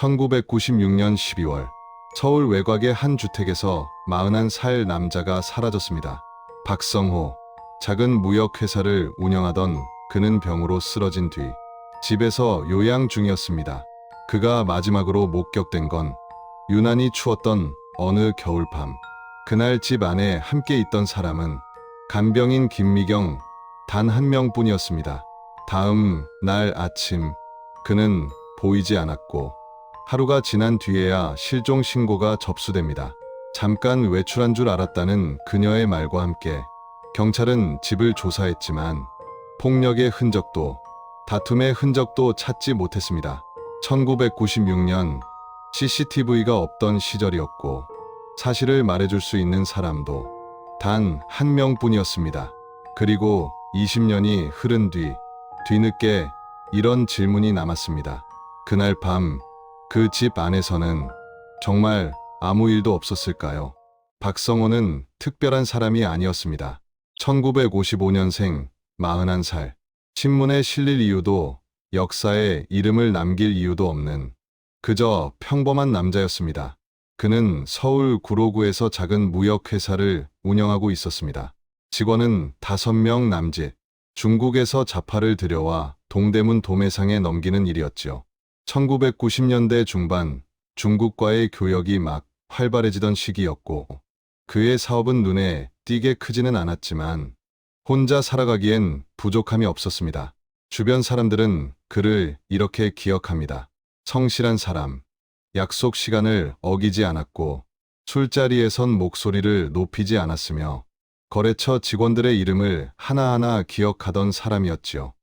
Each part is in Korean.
1996년 12월 서울 외곽의 한 주택에서 41살 남자가 사라졌습니다. 박성호. 작은 무역회사를 운영하던 그는 병으로 쓰러진 뒤 집에서 요양 중이었습니다. 그가 마지막으로 목격된 건 유난히 추웠던 어느 겨울밤. 그날 집 안에 함께 있던 사람은 간병인 김미경 단 한 명뿐이었습니다. 다음 날 아침 그는 보이지 않았고 하루가 지난 뒤에야 실종 신고가 접수됩니다. 잠깐 외출한 줄 알았다는 그녀의 말과 함께 경찰은 집을 조사했지만 폭력의 흔적도 다툼의 흔적도 찾지 못했습니다. 1996년 CCTV가 없던 시절이었고 사실을 말해줄 수 있는 사람도 단 한 명뿐이었습니다. 그리고 20년이 흐른 뒤늦게 이런 질문이 남았습니다. 그날 밤 그 집 안에서는 정말 아무 일도 없었을까요? 박성호는 특별한 사람이 아니었습니다. 1955년생 41살. 신문에 실릴 이유도 역사에 이름을 남길 이유도 없는 그저 평범한 남자였습니다. 그는 서울 구로구에서 작은 무역회사를 운영하고 있었습니다. 직원은 5명 남짓. 중국에서 자파를 들여와 동대문 도매상에 넘기는 일이었죠. 1990년대 중반 중국과의 교역이 막 활발해지던 시기였고 그의 사업은 눈에 띄게 크지는 않았지만 혼자 살아가기엔 부족함이 없었습니다. 주변 사람들은 그를 이렇게 기억합니다. 성실한 사람, 약속 시간을 어기지 않았고 술자리에선 목소리를 높이지 않았으며 거래처 직원들의 이름을 하나하나 기억하던 사람이었지요.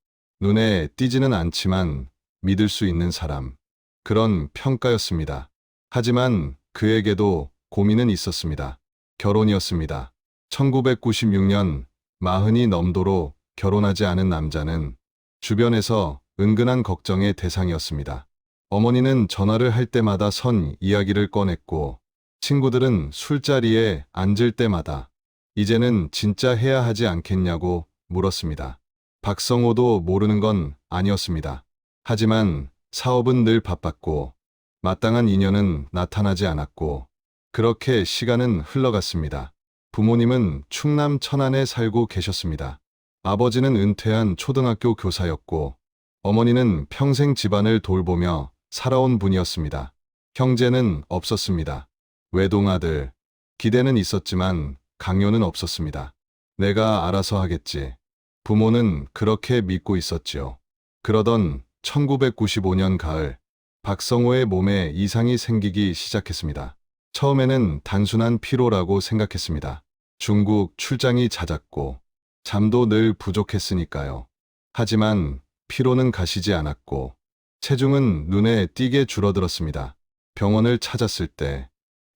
눈에 띄지는 않지만 믿을 수 있는 사람. 그런 평가였습니다. 하지만 그에게도 고민은 있었습니다. 결혼이었습니다. 1996년 40이 넘도록 결혼하지 않은 남자는 주변에서 은근한 걱정의 대상이었습니다. 어머니는 전화를 할 때마다 선 이야기를 꺼냈고 친구들은 술자리에 앉을 때마다 이제는 진짜 해야 하지 않겠냐고 물었습니다. 박성호도 모르는 건 아니었습니다. 하지만 사업은 늘 바빴고 마땅한 인연은 나타나지 않았고 그렇게 시간은 흘러갔습니다. 부모님은 충남 천안에 살고 계셨습니다. 아버지는 은퇴한 초등학교 교사였고 어머니는 평생 집안을 돌보며 살아온 분이었습니다. 형제는 없었습니다. 외동아들. 기대는 있었지만 강요는 없었습니다. 내가 알아서 하겠지. 부모는 그렇게 믿고 있었지요. 그러던 1995년 가을, 박성호의 몸에 이상이 생기기 시작했습니다. 처음에는 단순한 피로라고 생각했습니다. 중국 출장이 잦았고 잠도 늘 부족했으니까요. 하지만 피로는 가시지 않았고 체중은 눈에 띄게 줄어들었습니다. 병원을 찾았을 때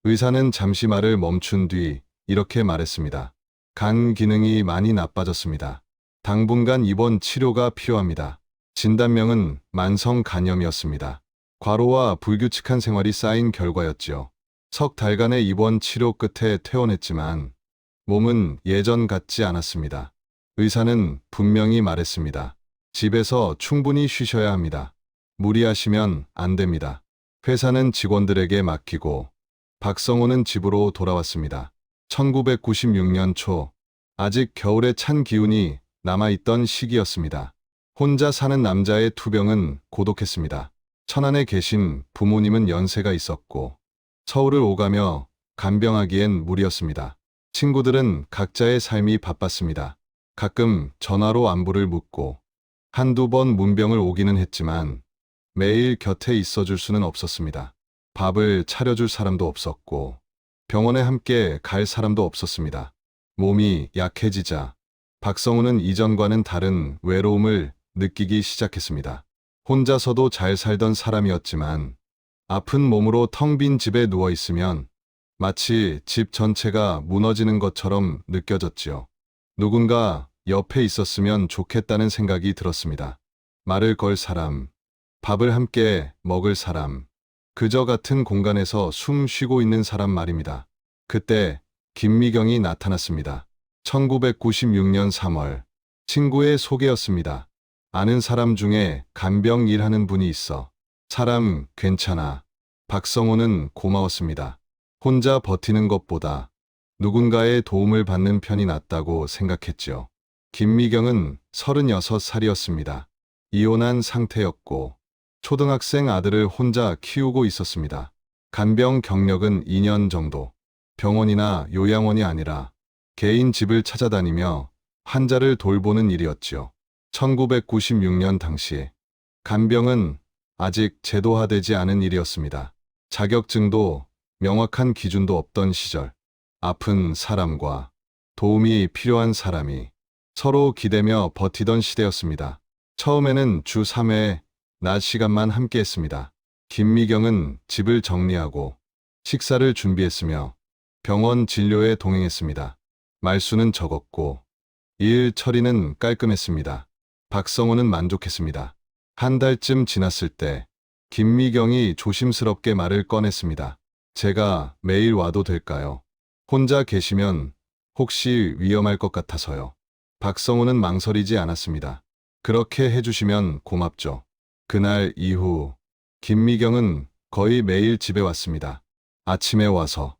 의사는 잠시 말을 멈춘 뒤 이렇게 말했습니다. 간 기능이 많이 나빠졌습니다. 당분간 입원 치료가 필요합니다. 진단명은 만성 간염이었습니다. 과로와 불규칙한 생활이 쌓인 결과였지요. 석 달간의 입원 치료 끝에 퇴원했지만 몸은 예전 같지 않았습니다. 의사는 분명히 말했습니다. 집에서 충분히 쉬셔야 합니다. 무리하시면 안 됩니다. 회사는 직원들에게 맡기고 박성호는 집으로 돌아왔습니다. 1996년 초, 아직 겨울에 찬 기운이 남아있던 시기였습니다. 혼자 사는 남자의 투병은 고독했습니다. 천안에 계신 부모님은 연세가 있었고 서울을 오가며 간병하기엔 무리였습니다. 친구들은 각자의 삶이 바빴습니다. 가끔 전화로 안부를 묻고 한두 번 문병을 오기는 했지만 매일 곁에 있어줄 수는 없었습니다. 밥을 차려줄 사람도 없었고 병원에 함께 갈 사람도 없었습니다. 몸이 약해지자 박성우는 이전과는 다른 외로움을 느끼기 시작했습니다. 혼자서도 잘 살던 사람이었지만 아픈 몸으로 텅 빈 집에 누워 있으면 마치 집 전체가 무너지는 것처럼 느껴졌지요. 누군가 옆에 있었으면 좋겠다는 생각이 들었습니다. 말을 걸 사람, 밥을 함께 먹을 사람, 그저 같은 공간에서 숨 쉬고 있는 사람 말입니다. 그때 김미경이 나타났습니다. 1996년 3월, 친구의 소개였습니다. 아는 사람 중에 간병 일하는 분이 있어. 사람 괜찮아. 박성호는 고마웠습니다. 혼자 버티는 것보다 누군가의 도움을 받는 편이 낫다고 생각했지요. 김미경은 36살이었습니다. 이혼한 상태였고 초등학생 아들을 혼자 키우고 있었습니다. 간병 경력은 2년 정도. 병원이나 요양원이 아니라 개인 집을 찾아다니며 환자를 돌보는 일이었지요. 1996년 당시 간병은 아직 제도화되지 않은 일이었습니다. 자격증도 명확한 기준도 없던 시절, 아픈 사람과 도움이 필요한 사람이 서로 기대며 버티던 시대였습니다. 처음에는 주 3회 낮 시간만 함께 했습니다. 김미경은 집을 정리하고 식사를 준비했으며 병원 진료에 동행했습니다. 말수는 적었고 일 처리는 깔끔했습니다. 박성호는 만족했습니다. 한 달쯤 지났을 때 김미경이 조심스럽게 말을 꺼냈습니다. 제가 매일 와도 될까요? 혼자 계시면 혹시 위험할 것 같아서요. 박성호는 망설이지 않았습니다. 그렇게 해주시면 고맙죠. 그날 이후 김미경은 거의 매일 집에 왔습니다. 아침에 와서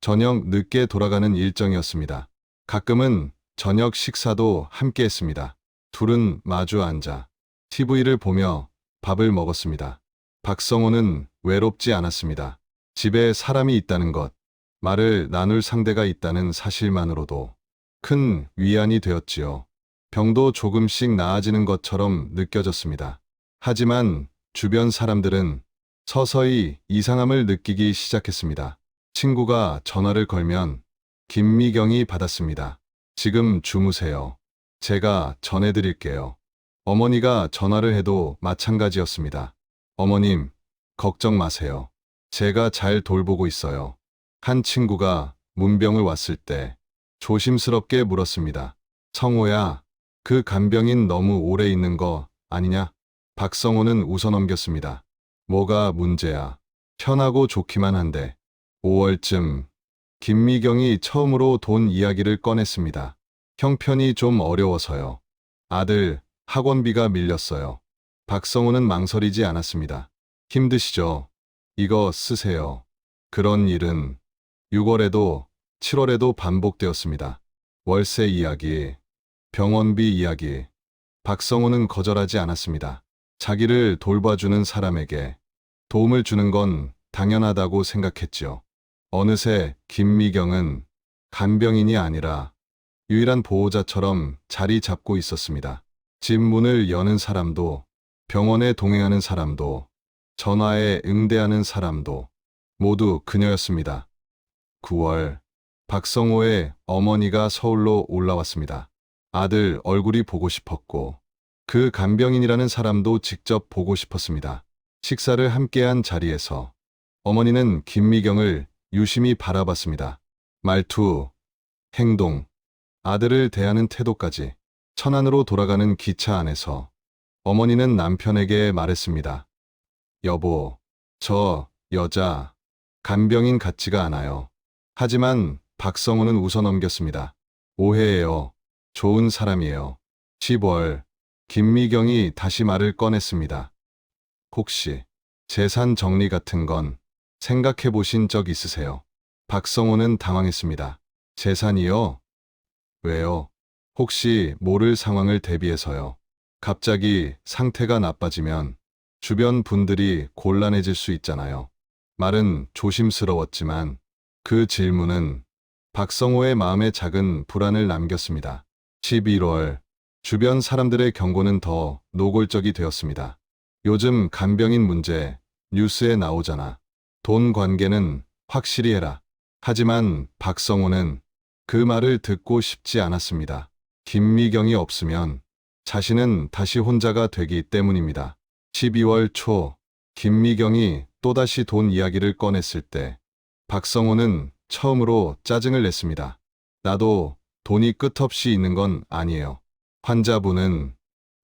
저녁 늦게 돌아가는 일정이었습니다. 가끔은 저녁 식사도 함께 했습니다. 둘은 마주 앉아 TV를 보며 밥을 먹었습니다. 박성호는 외롭지 않았습니다. 집에 사람이 있다는 것, 말을 나눌 상대가 있다는 사실만으로도 큰 위안이 되었지요. 병도 조금씩 나아지는 것처럼 느껴졌습니다. 하지만 주변 사람들은 서서히 이상함을 느끼기 시작했습니다. 친구가 전화를 걸면 김미경이 받았습니다. 지금 주무세요. 제가 전해드릴게요. 어머니가 전화를 해도 마찬가지였습니다. 어머님, 걱정 마세요. 제가 잘 돌보고 있어요. 한 친구가 문병을 왔을 때 조심스럽게 물었습니다. 성호야, 그 간병인 너무 오래 있는 거 아니냐? 박성호는 웃어넘겼습니다. 뭐가 문제야? 편하고 좋기만 한데. 5월쯤 김미경이 처음으로 돈 이야기를 꺼냈습니다. 형편이 좀 어려워서요. 아들 학원비가 밀렸어요. 박성호는 망설이지 않았습니다. 힘드시죠? 이거 쓰세요. 그런 일은 6월에도 7월에도 반복되었습니다. 월세 이야기, 병원비 이야기. 박성호는 거절하지 않았습니다. 자기를 돌봐주는 사람에게 도움을 주는 건 당연하다고 생각했지요. 어느새 김미경은 간병인이 아니라 유일한 보호자처럼 자리 잡고 있었습니다. 집 문을 여는 사람도, 병원에 동행하는 사람도, 전화에 응대하는 사람도 모두 그녀였습니다. 9월, 박성호의 어머니가 서울로 올라왔습니다. 아들 얼굴이 보고 싶었고 그 간병인이라는 사람도 직접 보고 싶었습니다. 식사를 함께한 자리에서 어머니는 김미경을 유심히 바라봤습니다. 말투, 행동, 아들을 대하는 태도까지. 천안으로 돌아가는 기차 안에서 어머니는 남편에게 말했습니다. 여보, 저 여자 간병인 같지가 않아요. 하지만 박성호는 웃어넘겼습니다. 오해예요. 좋은 사람이에요. 10월, 김미경이 다시 말을 꺼냈습니다. 혹시 재산 정리 같은 건 생각해 보신 적 있으세요? 박성호는 당황했습니다. 재산이요? 왜요? 혹시 모를 상황을 대비해서요. 갑자기 상태가 나빠지면 주변 분들이 곤란해질 수 있잖아요. 말은 조심스러웠지만 그 질문은 박성호의 마음에 작은 불안을 남겼습니다. 11월, 주변 사람들의 경고는 더 노골적이 되었습니다. 요즘 간병인 문제 뉴스에 나오잖아. 돈 관계는 확실히 해라. 하지만 박성호는 그 말을 듣고 싶지 않았습니다. 김미경이 없으면 자신은 다시 혼자가 되기 때문입니다. 12월 초 김미경이 또다시 돈 이야기를 꺼냈을 때 박성호는 처음으로 짜증을 냈습니다. 나도 돈이 끝없이 있는 건 아니에요. 환자분은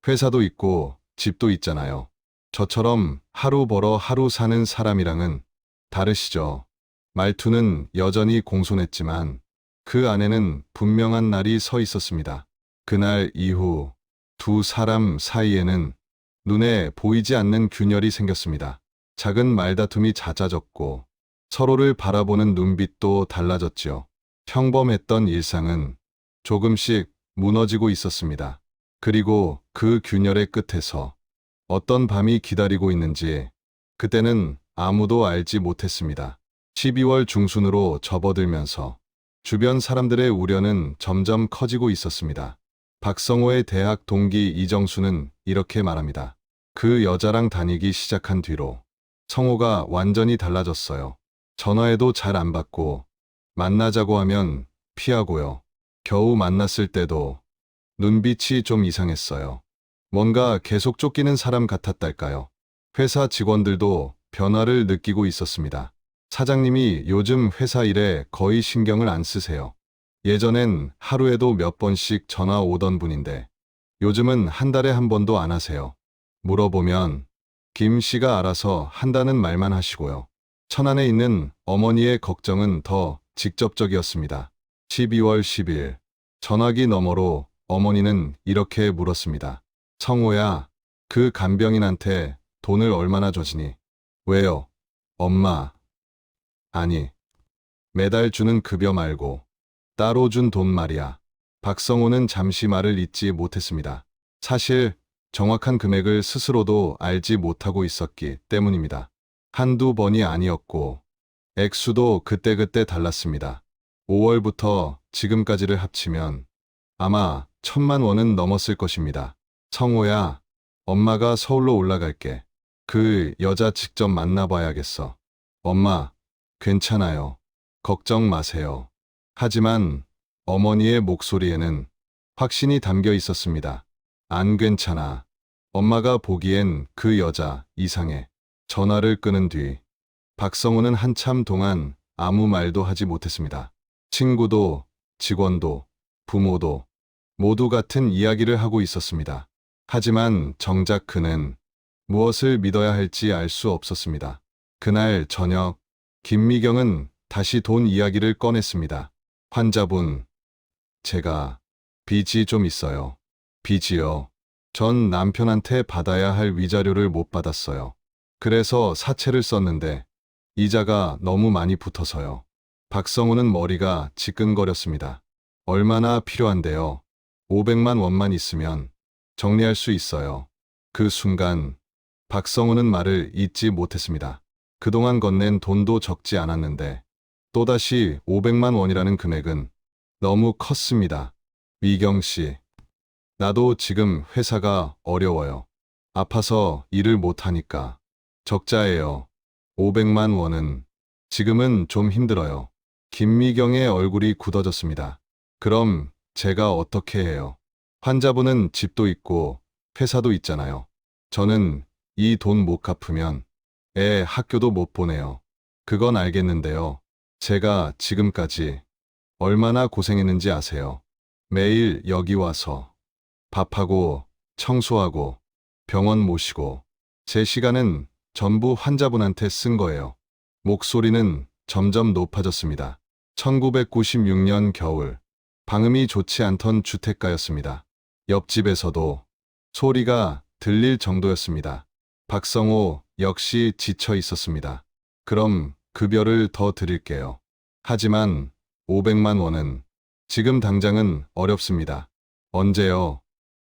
회사도 있고 집도 있잖아요. 저처럼 하루 벌어 하루 사는 사람이랑은 다르시죠. 말투는 여전히 공손했지만 그 안에는 분명한 날이 서 있었습니다. 그날 이후 두 사람 사이에는 눈에 보이지 않는 균열이 생겼습니다. 작은 말다툼이 잦아졌고 서로를 바라보는 눈빛도 달라졌지요. 평범했던 일상은 조금씩 무너지고 있었습니다. 그리고 그 균열의 끝에서 어떤 밤이 기다리고 있는지 그때는 아무도 알지 못했습니다. 12월 중순으로 접어들면서 주변 사람들의 우려는 점점 커지고 있었습니다. 박성호의 대학 동기 이정수는 이렇게 말합니다. 그 여자랑 다니기 시작한 뒤로 성호가 완전히 달라졌어요. 전화해도 잘 안 받고 만나자고 하면 피하고요. 겨우 만났을 때도 눈빛이 좀 이상했어요. 뭔가 계속 쫓기는 사람 같았달까요? 회사 직원들도 변화를 느끼고 있었습니다. 사장님이 요즘 회사 일에 거의 신경을 안 쓰세요. 예전엔 하루에도 몇 번씩 전화 오던 분인데 요즘은 한 달에 한 번도 안 하세요. 물어보면 김 씨가 알아서 한다는 말만 하시고요. 천안에 있는 어머니의 걱정은 더 직접적이었습니다. 12월 10일 전화기 너머로 어머니는 이렇게 물었습니다. 성호야, 그 간병인한테 돈을 얼마나 줘지니? 왜요? 엄마. 아니, 매달 주는 급여 말고 따로 준 돈 말이야. 박성호는 잠시 말을 잇지 못했습니다. 사실 정확한 금액을 스스로도 알지 못하고 있었기 때문입니다. 한두 번이 아니었고 액수도 그때그때 달랐습니다. 5월부터 지금까지를 합치면 아마 1,000만 원은 넘었을 것입니다. 성호야, 엄마가 서울로 올라갈게. 그 여자 직접 만나봐야겠어. 엄마, 괜찮아요. 걱정 마세요. 하지만 어머니의 목소리에는 확신이 담겨 있었습니다. 안 괜찮아. 엄마가 보기엔 그 여자 이상해. 전화를 끊은 뒤 박성우는 한참 동안 아무 말도 하지 못했습니다. 친구도, 직원도, 부모도 모두 같은 이야기를 하고 있었습니다. 하지만 정작 그는 무엇을 믿어야 할지 알 수 없었습니다. 그날 저녁, 김미경은 다시 돈 이야기를 꺼냈습니다. 환자분, 제가 빚이 좀 있어요. 빚이요. 전 남편한테 받아야 할 위자료를 못 받았어요. 그래서 사채를 썼는데 이자가 너무 많이 붙어서요. 박성우는 머리가 지끈거렸습니다. 얼마나 필요한데요? 500만 원만 있으면 정리할 수 있어요. 그 순간 박성우는 말을 잇지 못했습니다. 그동안 건넨 돈도 적지 않았는데 또다시 500만 원이라는 금액은 너무 컸습니다. 미경 씨, 나도 지금 회사가 어려워요. 아파서 일을 못하니까 적자예요. 500만 원은 지금은 좀 힘들어요. 김미경의 얼굴이 굳어졌습니다. 그럼 제가 어떻게 해요? 환자분은 집도 있고 회사도 있잖아요. 저는 이 돈 못 갚으면 애 학교도 못 보내요. 그건 알겠는데요. 제가 지금까지 얼마나 고생했는지 아세요? 매일 여기 와서 밥하고 청소하고 병원 모시고 제 시간은 전부 환자분한테 쓴 거예요. 목소리는 점점 높아졌습니다. 1996년 겨울, 방음이 좋지 않던 주택가였습니다. 옆집에서도 소리가 들릴 정도였습니다. 박성호 역시 지쳐 있었습니다. 그럼 급여를 더 드릴게요. 하지만 500만 원은 지금 당장은 어렵습니다. 언제요?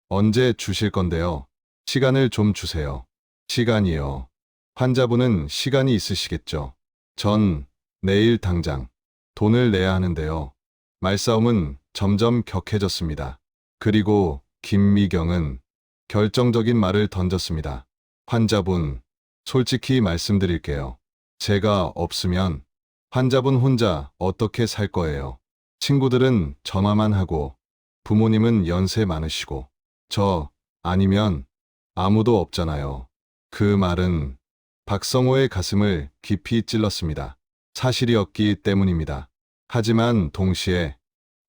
언제 주실 건데요? 시간을 좀 주세요. 시간이요. 환자분은 시간이 있으시겠죠. 전 내일 당장 돈을 내야 하는데요. 말싸움은 점점 격해졌습니다. 그리고 김미경은 결정적인 말을 던졌습니다. 환자분, 솔직히 말씀드릴게요. 제가 없으면 환자분 혼자 어떻게 살 거예요? 친구들은 전화만 하고 부모님은 연세 많으시고 저 아니면 아무도 없잖아요. 그 말은 박성호의 가슴을 깊이 찔렀습니다. 사실이었기 때문입니다. 하지만 동시에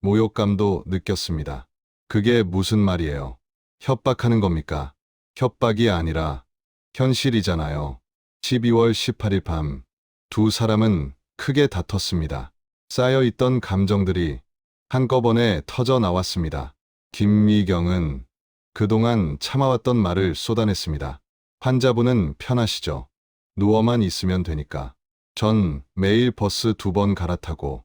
모욕감도 느꼈습니다. 그게 무슨 말이에요? 협박하는 겁니까? 협박이 아니라 현실이잖아요. 12월 18일 밤, 두 사람은 크게 다퉜습니다. 쌓여있던 감정들이 한꺼번에 터져 나왔습니다. 김미경은 그동안 참아왔던 말을 쏟아냈습니다. 환자분은 편하시죠? 누워만 있으면 되니까. 전 매일 버스 2번 갈아타고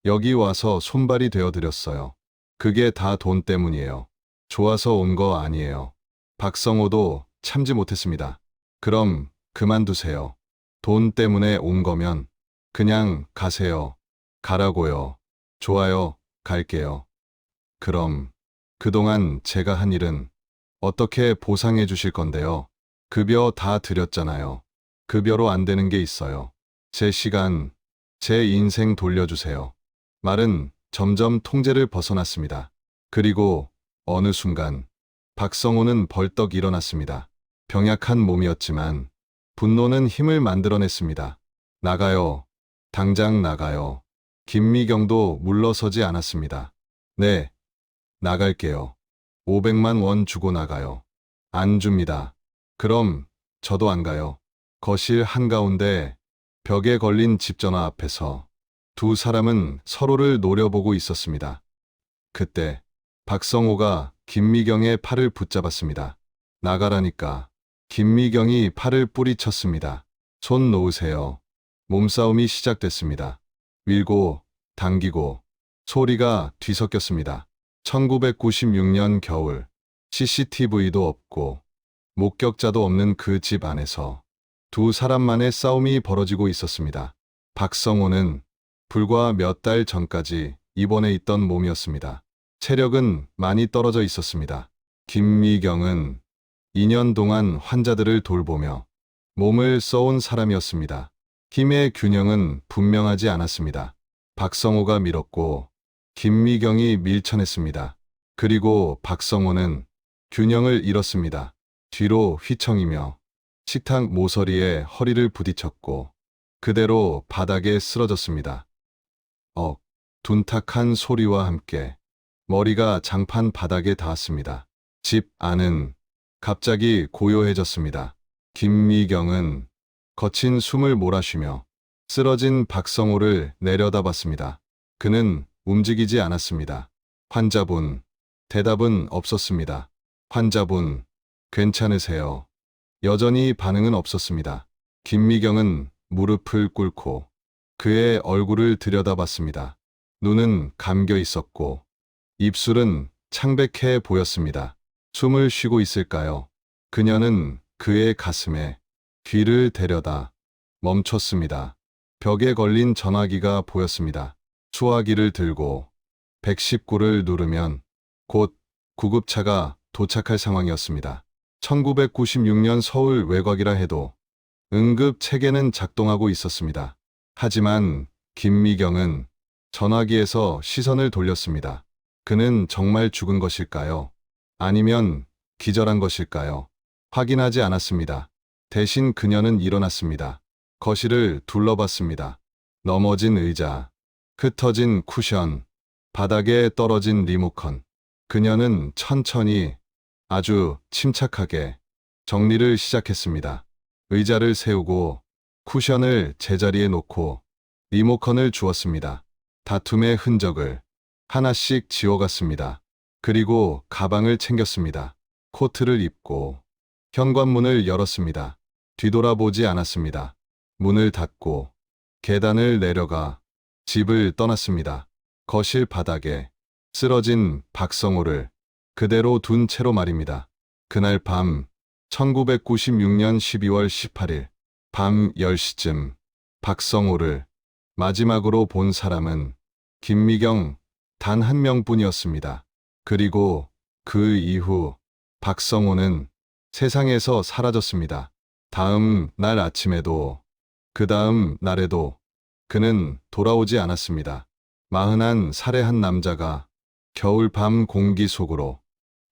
여기 와서 손발이 되어드렸어요. 그게 다 돈 때문이에요. 좋아서 온 거 아니에요. 박성호도 참지 못했습니다. 그럼 그만두세요. 돈 때문에 온 거면 그냥 가세요. 가라고요. 좋아요. 갈게요. 그럼 그동안 제가 한 일은 어떻게 보상해 주실 건데요? 급여 다 드렸잖아요. 급여로 안 되는 게 있어요. 제 시간, 제 인생 돌려주세요. 말은 점점 통제를 벗어났습니다. 그리고 어느 순간 박성호는 벌떡 일어났습니다. 병약한 몸이었지만 분노는 힘을 만들어냈습니다. 나가요. 당장 나가요. 김미경도 물러서지 않았습니다. 네, 나갈게요. 500만 원 주고 나가요. 안 줍니다. 그럼 저도 안 가요. 거실 한가운데 벽에 걸린 집 전화 앞에서 두 사람은 서로를 노려보고 있었습니다. 그때 박성호가 김미경의 팔을 붙잡았습니다. 나가라니까. 김미경이 팔을 뿌리쳤습니다. 손 놓으세요. 몸싸움이 시작됐습니다. 밀고 당기고 소리가 뒤섞였습니다. 1996년 겨울 CCTV도 없고 목격자도 없는 그 집 안에서 두 사람만의 싸움이 벌어지고 있었습니다. 박성호는 불과 몇 달 전까지 입원해 있던 몸이었습니다. 체력은 많이 떨어져 있었습니다. 김미경은 2년 동안 환자들을 돌보며 몸을 써온 사람이었습니다. 힘의 균형은 분명하지 않았습니다. 박성호가 밀었고 김미경이 밀쳐냈습니다. 그리고 박성호는 균형을 잃었습니다. 뒤로 휘청이며 식탁 모서리에 허리를 부딪혔고 그대로 바닥에 쓰러졌습니다. 둔탁한 소리와 함께 머리가 장판 바닥에 닿았습니다. 집 안은 갑자기 고요해졌습니다. 김미경은 거친 숨을 몰아쉬며 쓰러진 박성호를 내려다봤습니다. 그는 움직이지 않았습니다. 환자분, 대답은 없었습니다. 환자분, 괜찮으세요? 여전히 반응은 없었습니다. 김미경은 무릎을 꿇고 그의 얼굴을 들여다봤습니다. 눈은 감겨 있었고 입술은 창백해 보였습니다. 숨을 쉬고 있을까요? 그녀는 그의 가슴에 귀를 대려다 멈췄습니다. 벽에 걸린 전화기가 보였습니다. 수화기를 들고 119를 누르면 곧 구급차가 도착할 상황이었습니다. 1996년 서울 외곽이라 해도 응급 체계는 작동하고 있었습니다. 하지만 김미경은 전화기에서 시선을 돌렸습니다. 그는 정말 죽은 것일까요? 아니면 기절한 것일까요? 확인하지 않았습니다. 대신 그녀는 일어났습니다. 거실을 둘러봤습니다. 넘어진 의자, 흩어진 쿠션, 바닥에 떨어진 리모컨. 그녀는 천천히 아주 침착하게 정리를 시작했습니다. 의자를 세우고 쿠션을 제자리에 놓고 리모컨을 주었습니다. 다툼의 흔적을 하나씩 지워갔습니다. 그리고 가방을 챙겼습니다. 코트를 입고 현관문을 열었습니다. 뒤돌아보지 않았습니다. 문을 닫고 계단을 내려가 집을 떠났습니다. 거실 바닥에 쓰러진 박성호를 그대로 둔 채로 말입니다. 그날 밤 1996년 12월 18일 밤 10시쯤 박성호를 마지막으로 본 사람은 김미경 단 한 명뿐이었습니다. 그리고 그 이후 박성호는 세상에서 사라졌습니다. 다음 날 아침에도 그 다음 날에도 그는 돌아오지 않았습니다. 41살의 한 남자가 겨울밤 공기 속으로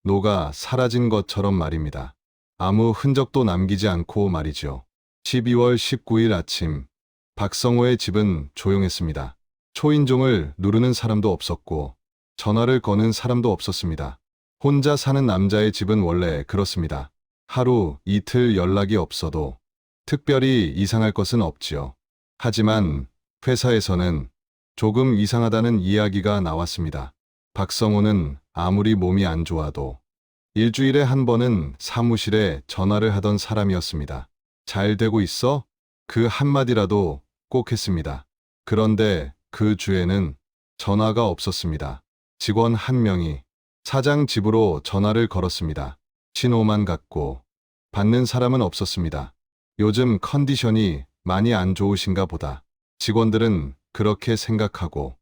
녹아 사라진 것처럼 말입니다. 아무 흔적도 남기지 않고 말이죠. 12월 19일 아침 박성호의 집은 조용했습니다. 초인종을 누르는 사람도 없었고 전화를 거는 사람도 없었습니다. 혼자 사는 남자의 집은 원래 그렇습니다. 하루 이틀 연락이 없어도 특별히 이상할 것은 없지요. 하지만 회사에서는 조금 이상하다는 이야기가 나왔습니다. 박성호는 아무리 몸이 안 좋아도 일주일에 한 번은 사무실에 전화를 하던 사람이었습니다. 잘 되고 있어? 그 한마디라도 꼭 했습니다. 그런데 그 주에는 전화가 없었습니다. 직원 한 명이 사장 집으로 전화를 걸었습니다. 신호만 갔고 받는 사람은 없었습니다. 요즘 컨디션이 많이 안 좋으신가 보다. 직원들은 그렇게 생각하고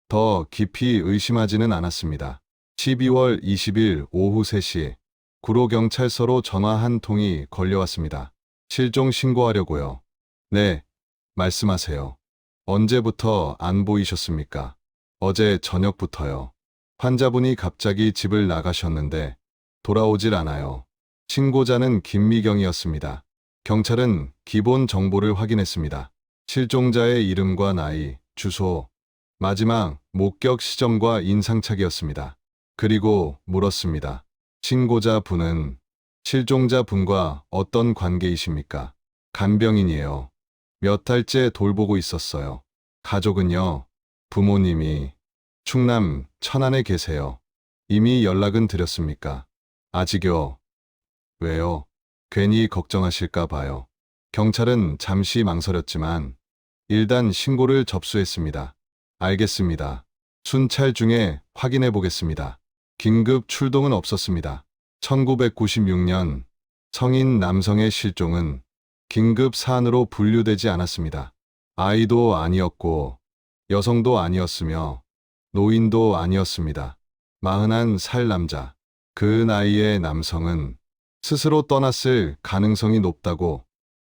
더 깊이 의심하지는 않았습니다. 12월 20일 오후 3시 구로경찰서로 전화 한 통이 걸려왔습니다. 실종 신고하려고요. 네, 말씀하세요. 언제부터 안 보이셨습니까? 어제 저녁부터요. 환자분이 갑자기 집을 나가셨는데 돌아오질 않아요. 신고자는 김미경이었습니다. 경찰은 기본 정보를 확인했습니다. 실종자의 이름과 나이, 주소, 마지막 목격 시점과 인상착의였습니다. 그리고 물었습니다. 신고자 분은 실종자 분과 어떤 관계이십니까? 간병인이에요. 몇 달째 돌보고 있었어요. 가족은요, 부모님이 충남 천안에 계세요. 이미 연락은 드렸습니까? 아직요. 왜요? 괜히 걱정하실까 봐요. 경찰은 잠시 망설였지만 일단 신고를 접수했습니다. 알겠습니다. 순찰 중에 확인해 보겠습니다. 긴급 출동은 없었습니다. 1996년 성인 남성의 실종은 긴급 사안으로 분류되지 않았습니다. 아이도 아니었고 여성도 아니었으며 노인도 아니었습니다. 41살 남자. 그 나이의 남성은 스스로 떠났을 가능성이 높다고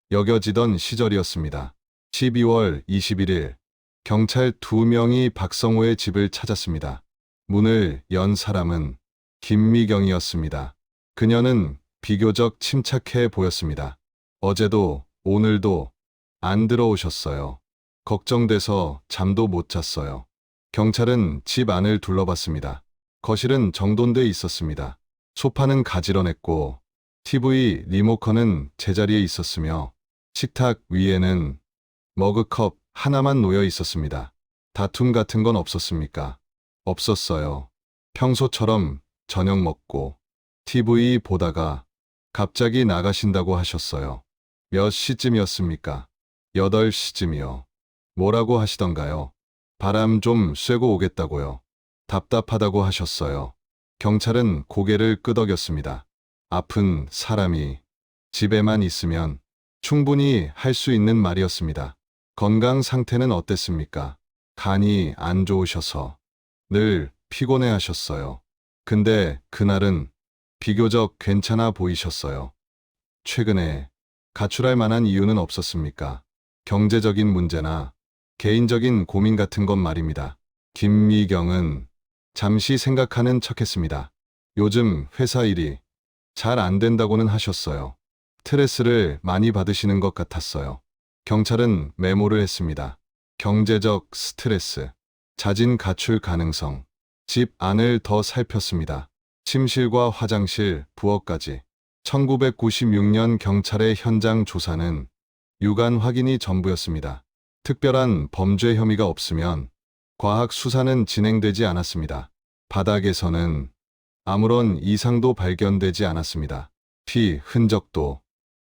여겨지던 시절이었습니다. 12월 21일 경찰 2명이 박성호의 집을 찾았습니다. 문을 연 사람은 김미경이었습니다. 그녀는 비교적 침착해 보였습니다. 어제도 오늘도 안 들어오셨어요. 걱정돼서 잠도 못 잤어요. 경찰은 집 안을 둘러봤습니다. 거실은 정돈돼 있었습니다. 소파는 가지런했고 TV 리모컨은 제자리에 있었으며 식탁 위에는 머그컵 하나만 놓여 있었습니다. 다툼 같은 건 없었습니까? 없었어요. 평소처럼 저녁 먹고 TV 보다가 갑자기 나가신다고 하셨어요. 몇 시쯤이었습니까? 8시쯤이요. 뭐라고 하시던가요? 바람 좀 쐬고 오겠다고요. 답답하다고 하셨어요. 경찰은 고개를 끄덕였습니다. 아픈 사람이 집에만 있으면 충분히 할 수 있는 말이었습니다. 건강 상태는 어땠습니까? 간이 안 좋으셔서 늘 피곤해 하셨어요. 근데 그날은 비교적 괜찮아 보이셨어요. 최근에 가출할 만한 이유는 없었습니까? 경제적인 문제나 개인적인 고민 같은 건 말입니다. 김미경은 잠시 생각하는 척했습니다. 요즘 회사 일이 잘 안 된다고는 하셨어요. 스트레스를 많이 받으시는 것 같았어요. 경찰은 메모를 했습니다. 경제적 스트레스, 자진 가출 가능성, 집 안을 더 살폈습니다. 침실과 화장실, 부엌까지. 1996년 경찰의 현장 조사는 유관 확인이 전부였습니다. 특별한 범죄 혐의가 없으면 과학 수사는 진행되지 않았습니다. 바닥에서는 아무런 이상도 발견되지 않았습니다. 피 흔적도,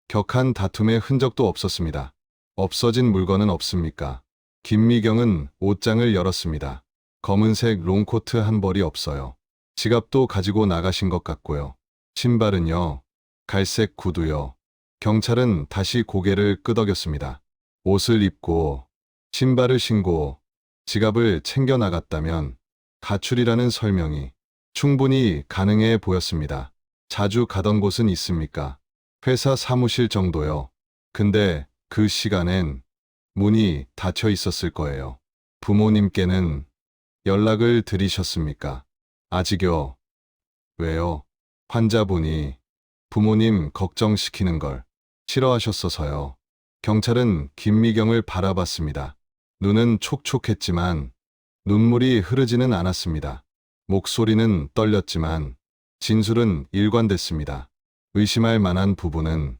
격한 다툼의 흔적도 없었습니다. 없어진 물건은 없습니까? 김미경은 옷장을 열었습니다. 검은색 롱코트 한 벌이 없어요. 지갑도 가지고 나가신 것 같고요. 신발은요, 갈색 구두요. 경찰은 다시 고개를 끄덕였습니다. 옷을 입고, 신발을 신고, 지갑을 챙겨 나갔다면 가출이라는 설명이 충분히 가능해 보였습니다. 자주 가던 곳은 있습니까? 회사 사무실 정도요. 근데 그 시간엔 문이 닫혀 있었을 거예요. 부모님께는 연락을 드리셨습니까? 아직요. 왜요? 환자분이 부모님 걱정시키는 걸 싫어하셨어서요. 경찰은 김미경을 바라봤습니다. 눈은 촉촉했지만 눈물이 흐르지는 않았습니다. 목소리는 떨렸지만 진술은 일관됐습니다. 의심할 만한 부분은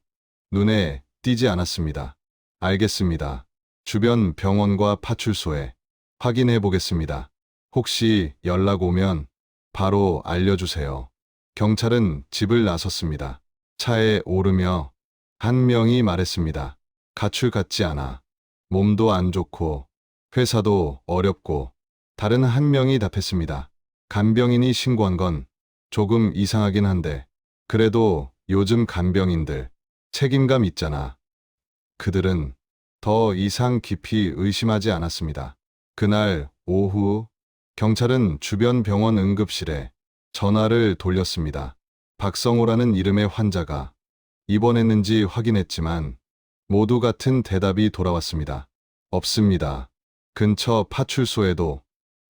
눈에 띄지 않았습니다. 알겠습니다. 주변 병원과 파출소에 확인해 보겠습니다. 혹시 연락 오면 바로 알려주세요. 경찰은 집을 나섰습니다. 차에 오르며 한 명이 말했습니다. 가출 같지 않아. 몸도 안 좋고 회사도 어렵고. 다른 한 명이 답했습니다. 간병인이 신고한 건 조금 이상하긴 한데 그래도 요즘 간병인들 책임감 있잖아. 그들은 더 이상 깊이 의심하지 않았습니다. 그날 오후 경찰은 주변 병원 응급실에 전화를 돌렸습니다. 박성호라는 이름의 환자가 입원했는지 확인했지만 모두 같은 대답이 돌아왔습니다. 없습니다. 근처 파출소에도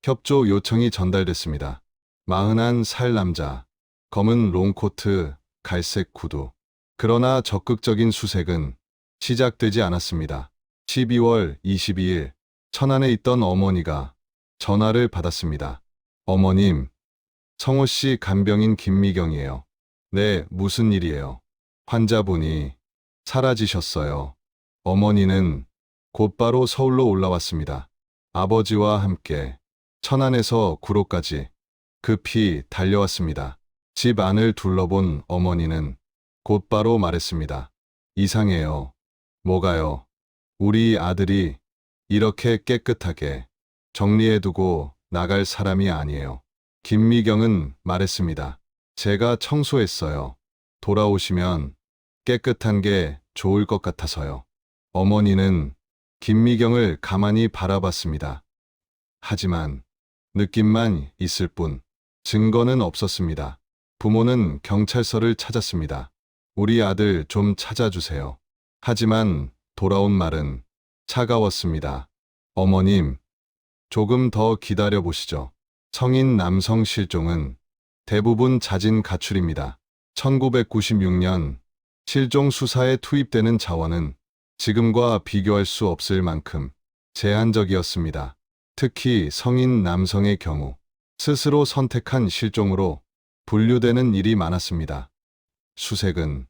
협조 요청이 전달됐습니다. 41살 남자, 검은 롱코트, 갈색 구두. 그러나 적극적인 수색은 시작되지 않았습니다. 12월 22일, 천안에 있던 어머니가 전화를 받았습니다. 어머님, 성호 씨 간병인 김미경이에요. 네, 무슨 일이에요? 환자분이 사라지셨어요. 어머니는 곧바로 서울로 올라왔습니다. 아버지와 함께 천안에서 구로까지 급히 달려왔습니다. 집 안을 둘러본 어머니는 곧바로 말했습니다. 이상해요. 뭐가요? 우리 아들이 이렇게 깨끗하게 정리해두고 나갈 사람이 아니에요. 김미경은 말했습니다. 제가 청소했어요. 돌아오시면 깨끗한 게 좋을 것 같아서요. 어머니는 김미경을 가만히 바라봤습니다. 하지만 느낌만 있을 뿐 증거는 없었습니다. 부모는 경찰서를 찾았습니다. 우리 아들 좀 찾아주세요. 하지만 돌아온 말은 차가웠습니다. 어머님, 조금 더 기다려 보시죠. 성인 남성 실종은 대부분 자진 가출입니다. 1996년 실종 수사에 투입되는 자원은 지금과 비교할 수 없을 만큼 제한적이었습니다. 특히 성인 남성의 경우 스스로 선택한 실종으로 분류되는 일이 많았습니다. 수색은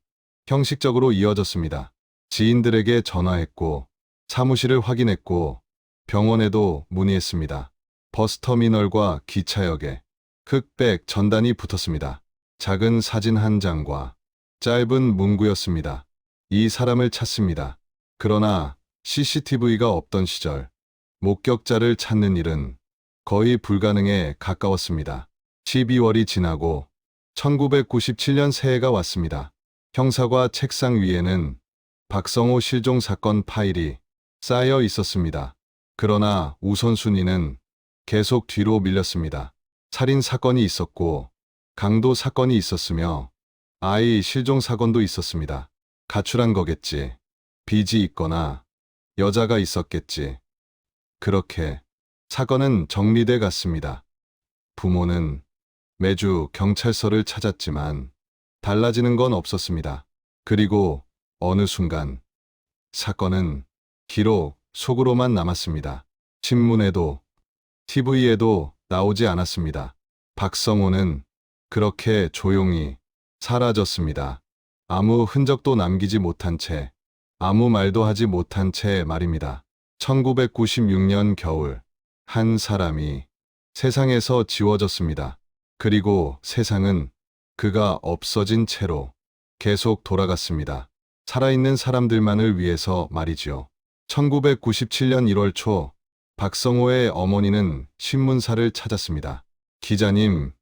형식적으로 이어졌습니다. 지인들에게 전화했고 사무실을 확인했고 병원에도 문의했습니다. 버스터미널과 기차역에 흑백 전단이 붙었습니다. 작은 사진 한 장과 짧은 문구였습니다. 이 사람을 찾습니다. 그러나 CCTV가 없던 시절 목격자를 찾는 일은 거의 불가능에 가까웠습니다. 12월이 지나고 1997년 새해가 왔습니다. 형사과 책상 위에는 박성호 실종 사건 파일이 쌓여 있었습니다. 그러나 우선순위는 계속 뒤로 밀렸습니다. 살인 사건이 있었고 강도 사건이 있었으며 아이 실종 사건도 있었습니다. 가출한 거겠지. 빚이 있거나 여자가 있었겠지. 그렇게 사건은 정리돼 갔습니다. 부모는 매주 경찰서를 찾았지만 달라지는 건 없었습니다. 그리고 어느 순간 사건은 기록 속으로만 남았습니다. 신문에도 TV에도 나오지 않았습니다. 박성호는 그렇게 조용히 사라졌습니다. 아무 흔적도 남기지 못한 채, 아무 말도 하지 못한 채 말입니다. 1996년 겨울, 한 사람이 세상에서 지워졌습니다. 그리고 세상은 그가 없어진 채로 계속 돌아갔습니다. 살아있는 사람들만을 위해서 말이지요. 1997년 1월 초, 박성호의 어머니는 신문사를 찾았습니다. 기자님,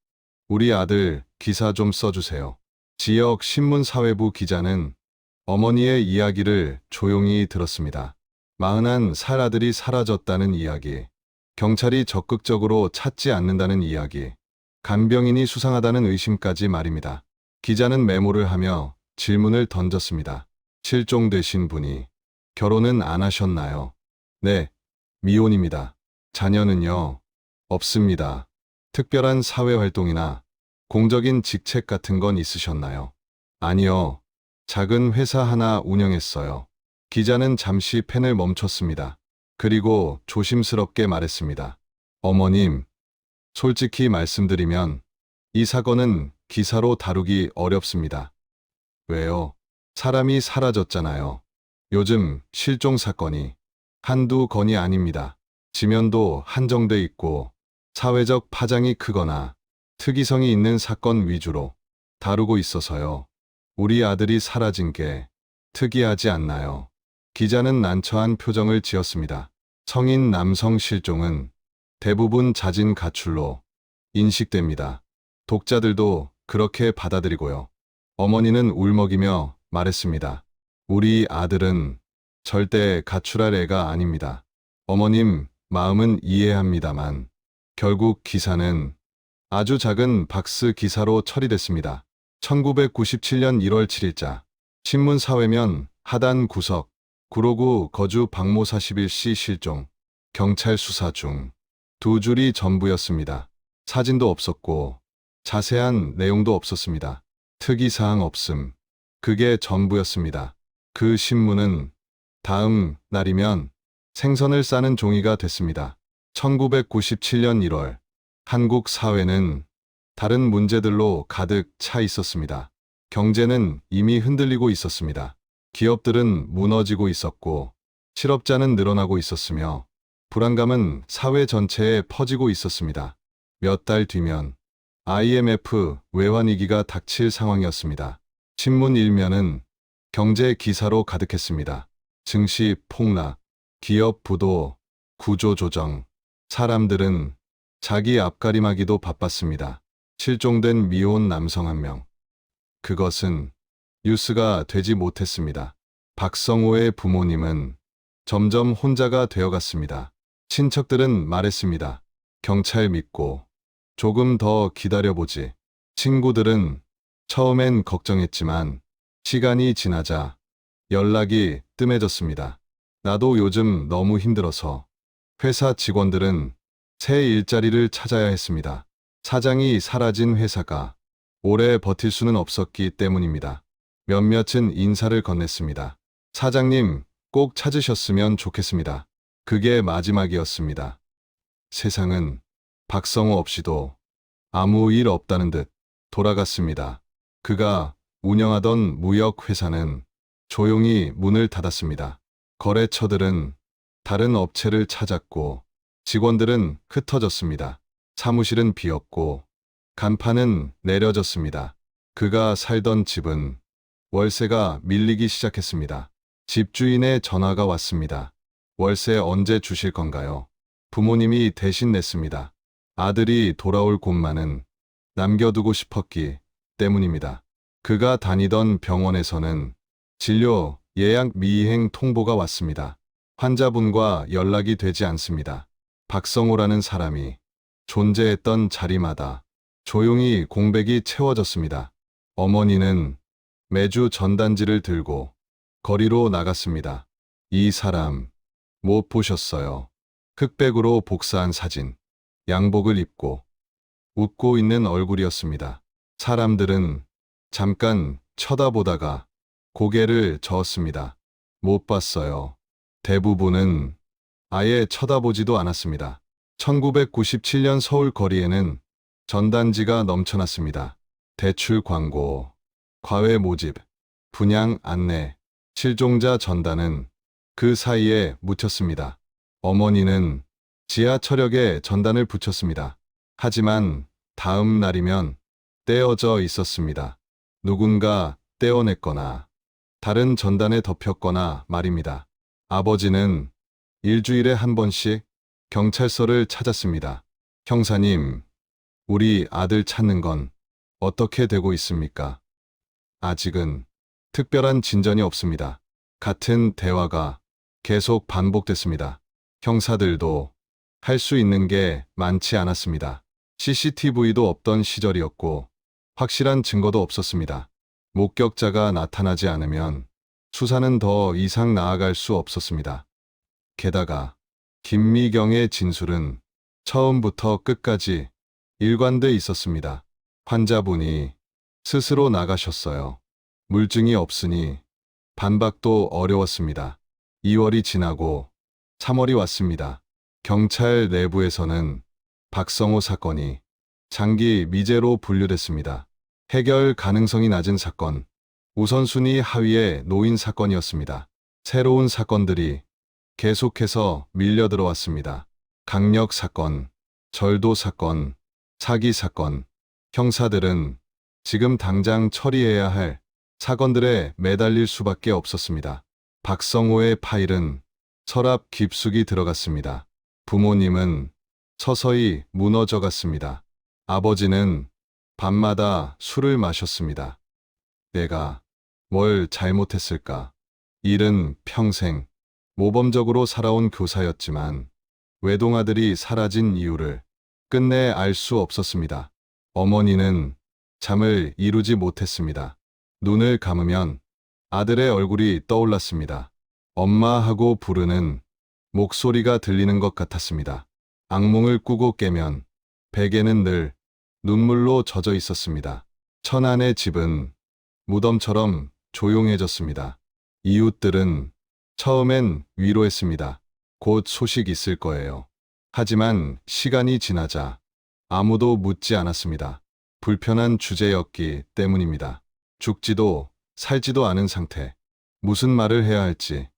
우리 아들 기사 좀 써주세요. 지역 신문사회부 기자는 어머니의 이야기를 조용히 들었습니다. 41살 아들이 사라졌다는 이야기, 경찰이 적극적으로 찾지 않는다는 이야기, 간병인이 수상하다는 의심까지 말입니다. 기자는 메모를 하며 질문을 던졌습니다. 실종되신 분이 결혼은 안 하셨나요? 네, 미혼입니다. 자녀는요? 없습니다. 특별한 사회활동이나 공적인 직책 같은 건 있으셨나요? 아니요. 작은 회사 하나 운영했어요. 기자는 잠시 펜을 멈췄습니다. 그리고 조심스럽게 말했습니다. 어머님, 솔직히 말씀드리면 이 사건은 기사로 다루기 어렵습니다. 왜요? 사람이 사라졌잖아요. 요즘 실종 사건이 한두 건이 아닙니다. 지면도 한정돼 있고 사회적 파장이 크거나 특이성이 있는 사건 위주로 다루고 있어서요. 우리 아들이 사라진 게 특이하지 않나요? 기자는 난처한 표정을 지었습니다. 성인 남성 실종은 대부분 자진 가출로 인식됩니다. 독자들도 그렇게 받아들이고요. 어머니는 울먹이며 말했습니다. 우리 아들은 절대 가출할 애가 아닙니다. 어머님, 마음은 이해합니다만 결국 기사는 아주 작은 박스 기사로 처리됐습니다. 1997년 1월 7일자 신문 사회면 하단 구석 구로구 거주 박모 41씨 실종 경찰 수사 중 두 줄이 전부였습니다. 사진도 없었고 자세한 내용도 없었습니다. 특이사항 없음. 그게 전부였습니다. 그 신문은 다음 날이면 생선을 싸는 종이가 됐습니다. 1997년 1월 한국 사회는 다른 문제들로 가득 차 있었습니다. 경제는 이미 흔들리고 있었습니다. 기업들은 무너지고 있었고 실업자는 늘어나고 있었으며 불안감은 사회 전체에 퍼지고 있었습니다. 몇 달 뒤면 IMF 외환위기가 닥칠 상황이었습니다. 신문 일면은 경제 기사로 가득했습니다. 증시 폭락, 기업 부도, 구조조정. 사람들은 자기 앞가림하기도 바빴습니다. 실종된 미혼 남성 한 명. 그것은 뉴스가 되지 못했습니다. 박성호의 부모님은 점점 혼자가 되어갔습니다. 친척들은 말했습니다. 경찰 믿고 조금 더 기다려보지. 친구들은 처음엔 걱정했지만 시간이 지나자 연락이 뜸해졌습니다. 나도 요즘 너무 힘들어서. 회사 직원들은 새 일자리를 찾아야 했습니다. 사장이 사라진 회사가 오래 버틸 수는 없었기 때문입니다. 몇몇은 인사를 건넸습니다. 사장님, 꼭 찾으셨으면 좋겠습니다. 그게 마지막이었습니다. 세상은 박성호 없이도 아무 일 없다는 듯 돌아갔습니다. 그가 운영하던 무역회사는 조용히 문을 닫았습니다. 거래처들은 다른 업체를 찾았고 직원들은 흩어졌습니다. 사무실은 비었고 간판은 내려졌습니다. 그가 살던 집은 월세가 밀리기 시작했습니다. 집주인의 전화가 왔습니다. 월세 언제 주실 건가요? 부모님이 대신 냈습니다. 아들이 돌아올 곳만은 남겨두고 싶었기 때문입니다. 그가 다니던 병원에서는 진료 예약 미이행 통보가 왔습니다. 환자분과 연락이 되지 않습니다. 박성호라는 사람이 존재했던 자리마다 조용히 공백이 채워졌습니다. 어머니는 매주 전단지를 들고 거리로 나갔습니다. 이 사람 못 보셨어요. 흑백으로 복사한 사진, 양복을 입고 웃고 있는 얼굴이었습니다. 사람들은 잠깐 쳐다보다가 고개를 저었습니다. 못 봤어요. 대부분은 아예 쳐다보지도 않았습니다. 1997년 서울 거리에는 전단지가 넘쳐났습니다. 대출 광고, 과외 모집, 분양 안내, 실종자 전단은 그 사이에 묻혔습니다. 어머니는 지하철역에 전단을 붙였습니다. 하지만 다음 날이면 떼어져 있었습니다. 누군가 떼어냈거나 다른 전단에 덮였거나 말입니다. 아버지는 일주일에 한 번씩 경찰서를 찾았습니다. 형사님, 우리 아들 찾는 건 어떻게 되고 있습니까? 아직은 특별한 진전이 없습니다. 같은 대화가 계속 반복됐습니다. 형사들도 할 수 있는 게 많지 않았습니다. CCTV도 없던 시절이었고 확실한 증거도 없었습니다. 목격자가 나타나지 않으면 수사는 더 이상 나아갈 수 없었습니다. 게다가 김미경의 진술은 처음부터 끝까지 일관돼 있었습니다. 환자분이 스스로 나가셨어요. 물증이 없으니 반박도 어려웠습니다. 2월이 지나고 3월이 왔습니다. 경찰 내부에서는 박성호 사건이 장기 미제로 분류됐습니다. 해결 가능성이 낮은 사건, 우선순위 하위에 놓인 사건이었습니다. 새로운 사건들이 계속해서 밀려 들어왔습니다. 강력 사건, 절도 사건, 사기 사건. 형사들은 지금 당장 처리해야 할 사건들에 매달릴 수밖에 없었습니다. 박성호의 파일은 서랍 깊숙이 들어갔습니다. 부모님은 서서히 무너져 갔습니다. 아버지는 밤마다 술을 마셨습니다. 내가 뭘 잘못했을까? 일은 평생 모범적으로 살아온 교사였지만 외동아들이 사라진 이유를 끝내 알 수 없었습니다. 어머니는 잠을 이루지 못했습니다. 눈을 감으면 아들의 얼굴이 떠올랐습니다. 엄마 하고 부르는 목소리가 들리는 것 같았습니다. 악몽을 꾸고 깨면 베개는 늘 눈물로 젖어 있었습니다. 천안의 집은 무덤처럼 조용해졌습니다. 이웃들은 처음엔 위로했습니다. 곧 소식 있을 거예요. 하지만 시간이 지나자 아무도 묻지 않았습니다. 불편한 주제였기 때문입니다. 죽지도 살지도 않은 상태. 무슨 말을 해야 할지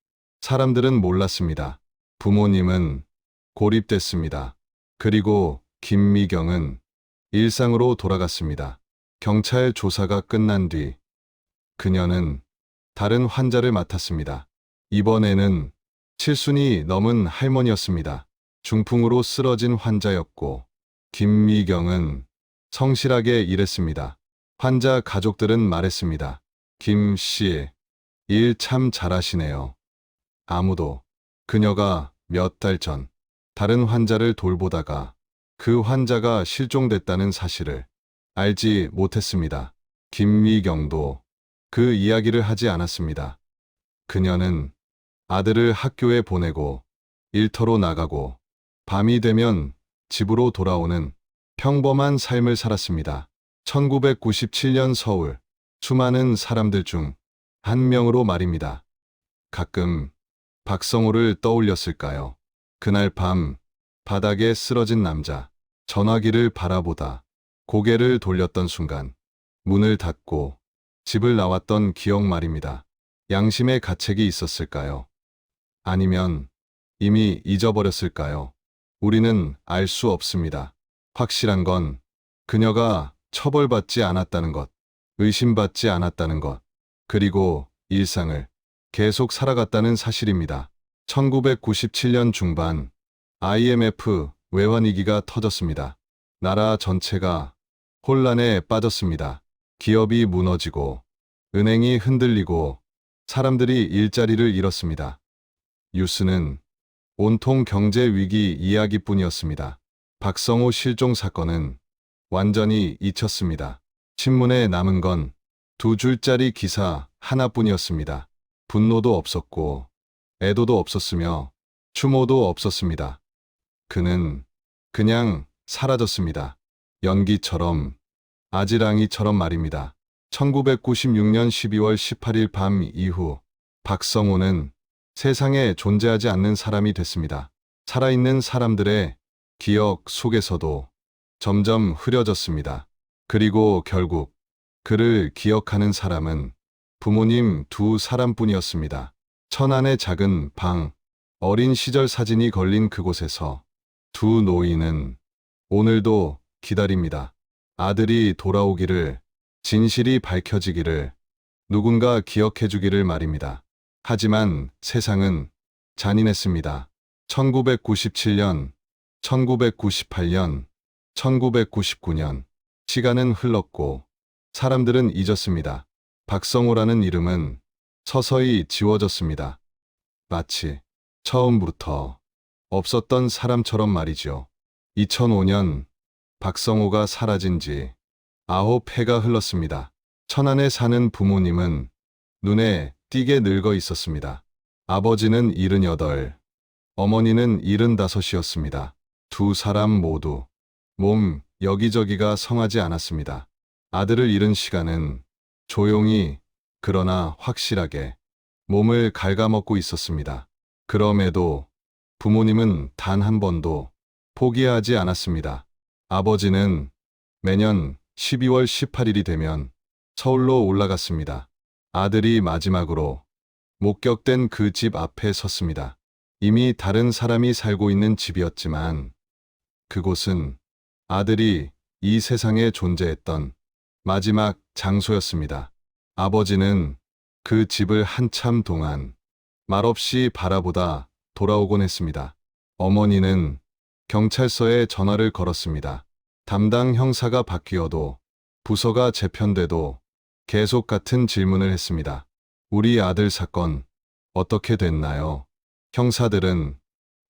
사람들은 몰랐습니다. 부모님은 고립됐습니다. 그리고 김미경은 일상으로 돌아갔습니다. 경찰 조사가 끝난 뒤 그녀는 다른 환자를 맡았습니다. 이번에는 7순이 넘은 할머니였습니다. 중풍으로 쓰러진 환자였고 김미경은 성실하게 일했습니다. 환자 가족들은 말했습니다. 김 씨, 일 참 잘하시네요. 아무도 그녀가 몇 달 전 다른 환자를 돌보다가 그 환자가 실종됐다는 사실을 알지 못했습니다. 김미경도 그 이야기를 하지 않았습니다. 그녀는 아들을 학교에 보내고 일터로 나가고 밤이 되면 집으로 돌아오는 평범한 삶을 살았습니다. 1997년 서울, 수많은 사람들 중 한 명으로 말입니다. 가끔 박성호를 떠올렸을까요? 그날 밤 바닥에 쓰러진 남자, 전화기를 바라보다 고개를 돌렸던 순간 문을 닫고 집을 나왔던 기억 말입니다. 양심의 가책이 있었을까요? 아니면 이미 잊어버렸을까요? 우리는 알 수 없습니다. 확실한 건 그녀가 처벌받지 않았다는 것, 의심받지 않았다는 것, 그리고 일상을 계속 살아갔다는 사실입니다. 1997년 중반 IMF 외환위기가 터졌습니다. 나라 전체가 혼란에 빠졌습니다. 기업이 무너지고 은행이 흔들리고 사람들이 일자리를 잃었습니다. 뉴스는 온통 경제 위기 이야기뿐이었습니다. 박성호 실종 사건은 완전히 잊혔습니다. 신문에 남은 건 2줄짜리 기사 하나뿐이었습니다. 분노도 없었고 애도도 없었으며 추모도 없었습니다. 그는 그냥 사라졌습니다. 연기처럼, 아지랑이처럼 말입니다. 1996년 12월 18일 밤 이후 박성호는 세상에 존재하지 않는 사람이 됐습니다. 살아있는 사람들의 기억 속에서도 점점 흐려졌습니다. 그리고 결국 그를 기억하는 사람은 부모님 2사람뿐이었습니다. 천안의 작은 방, 어린 시절 사진이 걸린 그곳에서 두 노인은 오늘도 기다립니다. 아들이 돌아오기를, 진실이 밝혀지기를, 누군가 기억해주기를 말입니다. 하지만 세상은 잔인했습니다. 1997년, 1998년, 1999년, 시간은 흘렀고 사람들은 잊었습니다. 박성호라는 이름은 서서히 지워졌습니다. 마치 처음부터 없었던 사람처럼 말이죠. 2005년 박성호가 사라진 지 9해가 흘렀습니다. 천안에 사는 부모님은 눈에 띄게 늙어 있었습니다. 아버지는 78, 어머니는 75이었습니다. 2사람 모두 몸 여기저기가 성하지 않았습니다. 아들을 잃은 시간은 조용히 그러나 확실하게 몸을 갉아먹고 있었습니다. 그럼에도 부모님은 단 한 번도 포기하지 않았습니다. 아버지는 매년 12월 18일이 되면 서울로 올라갔습니다. 아들이 마지막으로 목격된 그 집 앞에 섰습니다. 이미 다른 사람이 살고 있는 집이었지만 그곳은 아들이 이 세상에 존재했던 마지막 장소였습니다. 아버지는 그 집을 한참 동안 말없이 바라보다 돌아오곤 했습니다. 어머니는 경찰서에 전화를 걸었습니다. 담당 형사가 바뀌어도 부서가 재편돼도 계속 같은 질문을 했습니다. 우리 아들 사건 어떻게 됐나요? 형사들은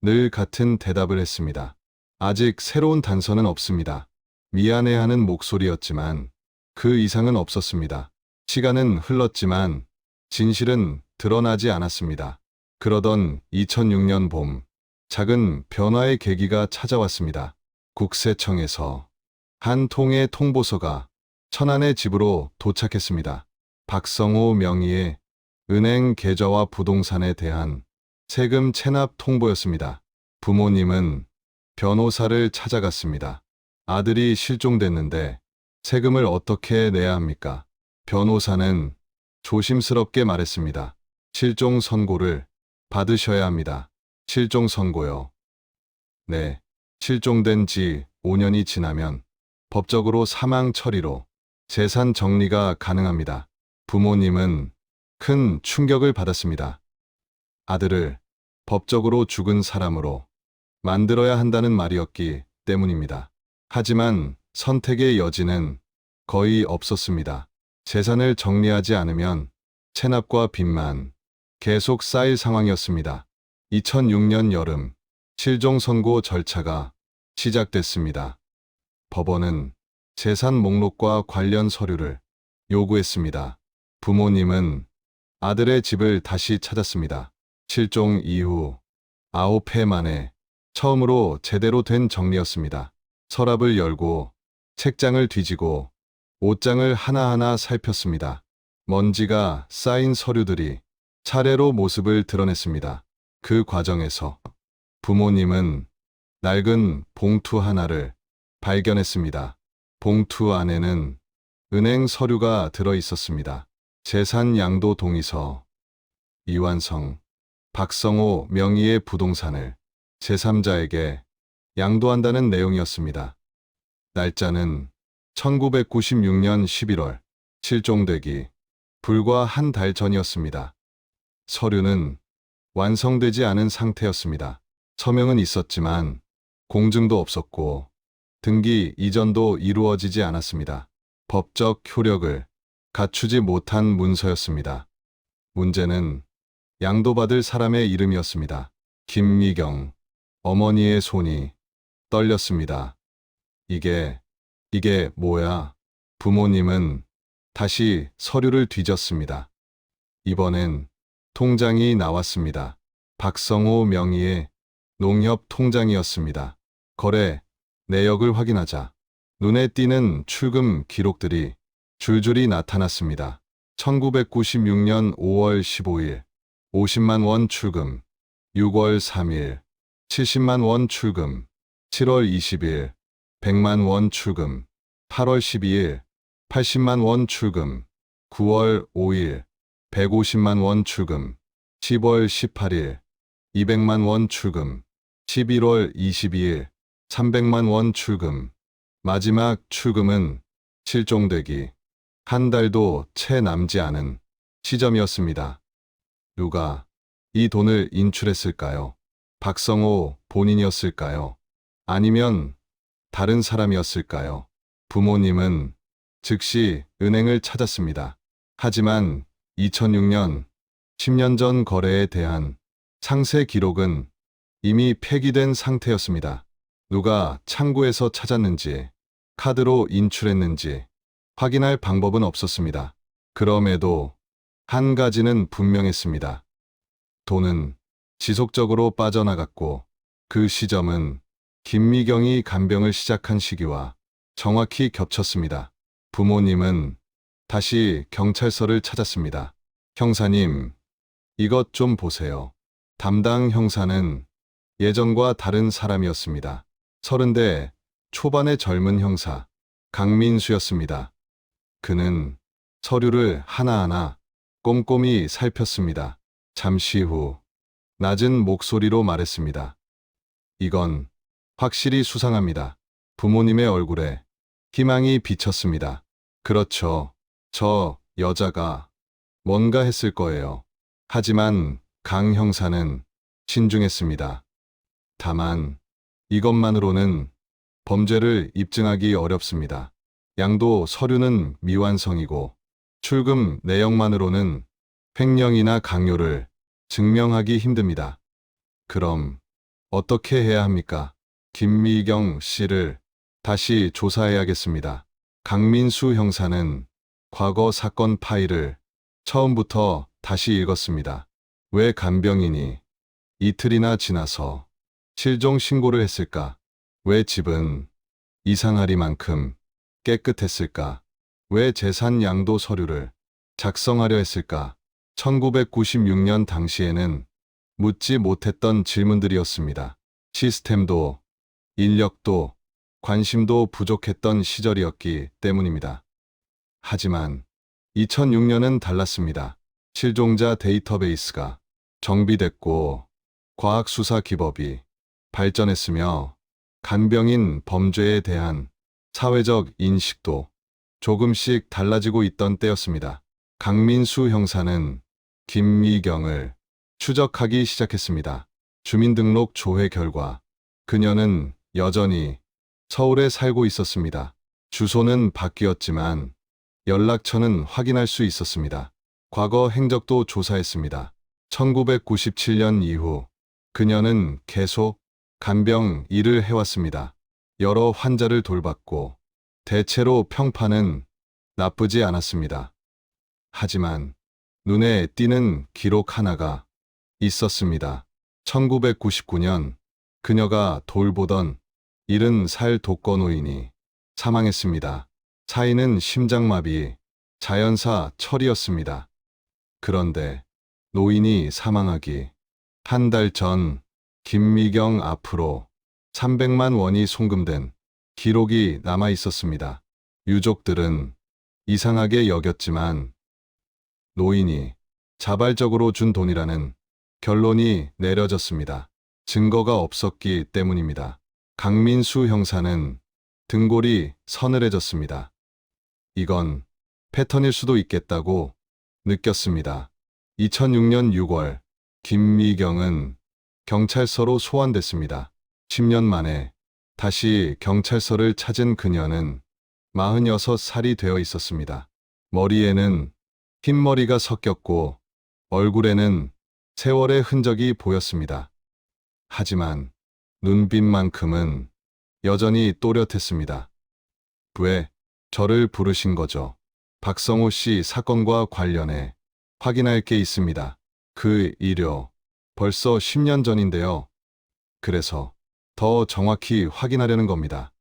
늘 같은 대답을 했습니다. 아직 새로운 단서는 없습니다. 미안해하는 목소리였지만 그 이상은 없었습니다. 시간은 흘렀지만 진실은 드러나지 않았습니다. 그러던 2006년 봄, 작은 변화의 계기가 찾아왔습니다. 국세청에서 한 통의 통보서가 천안의 집으로 도착했습니다. 박성호 명의의 은행 계좌와 부동산에 대한 세금 체납 통보였습니다. 부모님은 변호사를 찾아갔습니다. 아들이 실종됐는데 세금을 어떻게 내야 합니까? 변호사는 조심스럽게 말했습니다. 실종 선고를 받으셔야 합니다. 실종 선고요. 네. 실종된 지 5년이 지나면 법적으로 사망 처리로 재산 정리가 가능합니다. 부모님은 큰 충격을 받았습니다. 아들을 법적으로 죽은 사람으로 만들어야 한다는 말이었기 때문입니다. 하지만 선택의 여지는 거의 없었습니다. 재산을 정리하지 않으면 체납과 빚만 계속 쌓일 상황이었습니다. 2006년 여름, 실종 선고 절차가 시작됐습니다. 법원은 재산 목록과 관련 서류를 요구했습니다. 부모님은 아들의 집을 다시 찾았습니다. 실종 이후 9해 만에 처음으로 제대로 된 정리였습니다. 서랍을 열고 책장을 뒤지고 옷장을 하나하나 살폈습니다. 먼지가 쌓인 서류들이 차례로 모습을 드러냈습니다. 그 과정에서 부모님은 낡은 봉투 하나를 발견했습니다. 봉투 안에는 은행 서류가 들어 있었습니다. 재산 양도 동의서, 이완성, 박성호 명의의 부동산을 제3자에게 양도한다는 내용이었습니다. 날짜는 1996년 11월, 실종되기 불과 한 달 전이었습니다. 서류는 완성되지 않은 상태였습니다. 서명은 있었지만 공증도 없었고 등기 이전도 이루어지지 않았습니다. 법적 효력을 갖추지 못한 문서였습니다. 문제는 양도받을 사람의 이름이었습니다. 김미경. 어머니의 손이 떨렸습니다. 이게 뭐야? 부모님은 다시 서류를 뒤졌습니다. 이번엔 통장이 나왔습니다. 박성호 명의의 농협 통장이었습니다. 거래 내역을 확인하자 눈에 띄는 출금 기록들이 줄줄이 나타났습니다. 1996년 5월 15일 50만 원 출금, 6월 3일 70만 원 출금, 7월 20일 100만 원 출금, 8월 12일 80만 원 출금, 9월 5일 150만 원 출금, 10월 18일 200만 원 출금, 11월 22일 300만 원 출금. 마지막 출금은 실종되기 한 달도 채 남지 않은 시점이었습니다. 누가 이 돈을 인출했을까요? 박성호 본인이었을까요? 아니면 다른 사람이었을까요? 부모님은 즉시 은행을 찾았습니다. 하지만 2006년 10년 전 거래에 대한 상세 기록은 이미 폐기된 상태였습니다. 누가 창구에서 찾았는지, 카드로 인출했는지 확인할 방법은 없었습니다. 그럼에도 한 가지는 분명했습니다. 돈은 지속적으로 빠져나갔고 그 시점은 김미경이 간병을 시작한 시기와 정확히 겹쳤습니다. 부모님은 다시 경찰서를 찾았습니다. 형사님, 이것 좀 보세요. 담당 형사는 예전과 다른 사람이었습니다. 30대 초반의 젊은 형사, 강민수였습니다. 그는 서류를 하나하나 꼼꼼히 살폈습니다. 잠시 후 낮은 목소리로 말했습니다. 이건 확실히 수상합니다. 부모님의 얼굴에 희망이 비쳤습니다. 그렇죠. 저 여자가 뭔가 했을 거예요. 하지만 강 형사는 신중했습니다. 다만 이것만으로는 범죄를 입증하기 어렵습니다. 양도 서류는 미완성이고 출금 내역만으로는 횡령이나 강요를 증명하기 힘듭니다. 그럼 어떻게 해야 합니까? 김미경 씨를 다시 조사해야겠습니다. 강민수 형사는 과거 사건 파일을 처음부터 다시 읽었습니다. 왜 간병인이 이틀이나 지나서 실종 신고를 했을까? 왜 집은 이상하리만큼 깨끗했을까? 왜 재산 양도 서류를 작성하려 했을까? 1996년 당시에는 묻지 못했던 질문들이었습니다. 시스템도 인력도 관심도 부족했던 시절이었기 때문입니다. 하지만 2006년은 달랐습니다. 실종자 데이터베이스가 정비됐고 과학수사 기법이 발전했으며 간병인 범죄에 대한 사회적 인식도 조금씩 달라지고 있던 때였습니다. 강민수 형사는 김미경을 추적하기 시작했습니다. 주민등록 조회 결과 그녀는 여전히 서울에 살고 있었습니다. 주소는 바뀌었지만 연락처는 확인할 수 있었습니다. 과거 행적도 조사했습니다. 1997년 이후 그녀는 계속 간병 일을 해왔습니다. 여러 환자를 돌봤고 대체로 평판은 나쁘지 않았습니다. 하지만 눈에 띄는 기록 하나가 있었습니다. 1999년 그녀가 돌보던 70살 독거노인이 사망했습니다. 사인은 심장마비, 자연사 처리였습니다. 그런데 노인이 사망하기 한 달 전 김미경 앞으로 300만 원이 송금된 기록이 남아 있었습니다. 유족들은 이상하게 여겼지만 노인이 자발적으로 준 돈이라는 결론이 내려졌습니다. 증거가 없었기 때문입니다. 강민수 형사는 등골이 서늘해졌습니다. 이건 패턴일 수도 있겠다고 느꼈습니다. 2006년 6월 김미경은 경찰서로 소환됐습니다. 10년 만에 다시 경찰서를 찾은 그녀는 46살이 되어 있었습니다. 머리에는 흰머리가 섞였고 얼굴에는 세월의 흔적이 보였습니다. 하지만 눈빛만큼은 여전히 또렷했습니다. 왜 저를 부르신 거죠? 박성호 씨 사건과 관련해 확인할 게 있습니다. 그 일요. 벌써 10년 전인데요. 그래서 더 정확히 확인하려는 겁니다.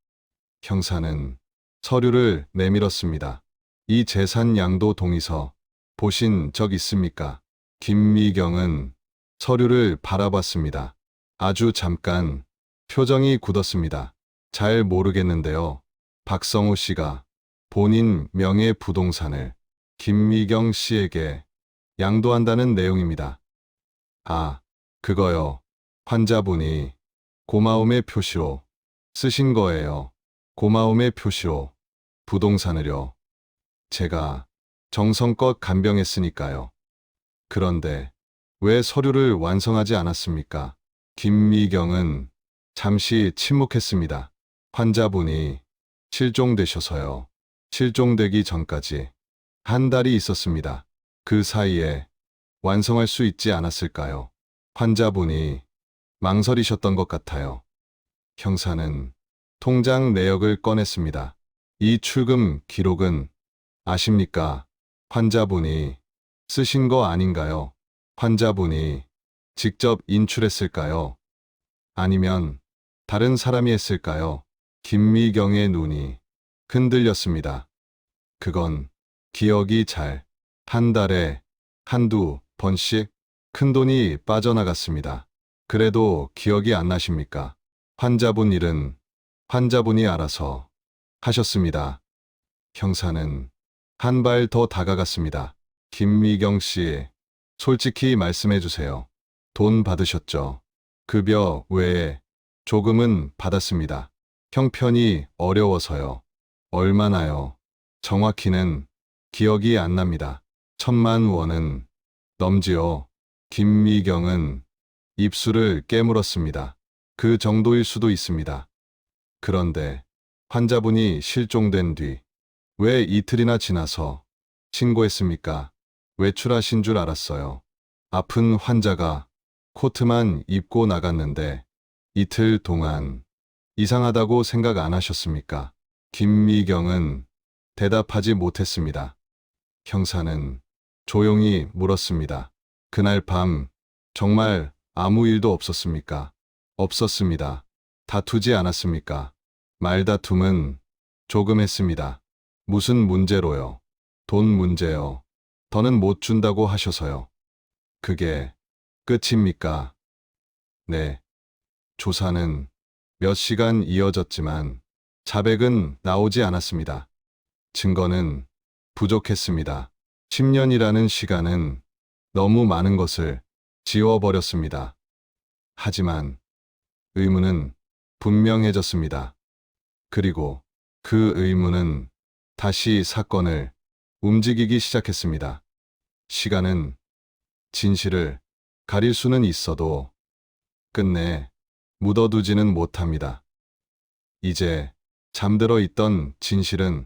형사는 서류를 내밀었습니다. 이 재산 양도 동의서 보신 적 있습니까? 김미경은 서류를 바라봤습니다. 아주 잠깐 표정이 굳었습니다. 잘 모르겠는데요. 박성호 씨가 본인 명의 부동산을 김미경 씨에게 양도한다는 내용입니다. 아, 그거요. 환자분이 고마움의 표시로 쓰신 거예요. 고마움의 표시로 부동산을요. 제가 정성껏 간병했으니까요. 그런데 왜 서류를 완성하지 않았습니까? 김미경은 잠시 침묵했습니다. 환자분이 실종되셔서요. 실종되기 전까지 한 달이 있었습니다. 그 사이에 완성할 수 있지 않았을까요? 환자분이 망설이셨던 것 같아요. 형사는 통장 내역을 꺼냈습니다. 이 출금 기록은 아십니까? 환자분이 쓰신 거 아닌가요? 환자분이 직접 인출했을까요? 아니면 다른 사람이 했을까요? 김미경의 눈이 흔들렸습니다. 그건 기억이 잘, 한 달에 한두 번씩 큰돈이 빠져나갔습니다. 그래도 기억이 안 나십니까? 환자분 일은 환자분이 알아서 하셨습니다. 형사는 한 발 더 다가갔습니다. 김미경 씨, 솔직히 말씀해 주세요. 돈 받으셨죠? 급여 외에 조금은 받았습니다. 형편이 어려워서요. 얼마나요? 정확히는 기억이 안 납니다. 1,000만 원은 넘지요. 김미경은 입술을 깨물었습니다. 그 정도일 수도 있습니다. 그런데 환자분이 실종된 뒤 왜 이틀이나 지나서 신고했습니까? 외출하신 줄 알았어요. 아픈 환자가 코트만 입고 나갔는데 이틀 동안 이상하다고 생각 안 하셨습니까? 김미경은 대답하지 못했습니다. 형사는 조용히 물었습니다. 그날 밤 정말 아무 일도 없었습니까? 없었습니다. 다투지 않았습니까? 말다툼은 조금 했습니다. 무슨 문제로요? 돈 문제요. 더는 못 준다고 하셔서요. 그게 끝입니까? 네. 조사는 몇 시간 이어졌지만 자백은 나오지 않았습니다. 증거는 부족했습니다. 10년이라는 시간은 너무 많은 것을 지워버렸습니다. 하지만 의문은 분명해졌습니다. 그리고 그 의문은 다시 사건을 움직이기 시작했습니다. 시간은 진실을 가릴 수는 있어도 끝내 묻어두지는 못합니다. 이제 잠들어 있던 진실은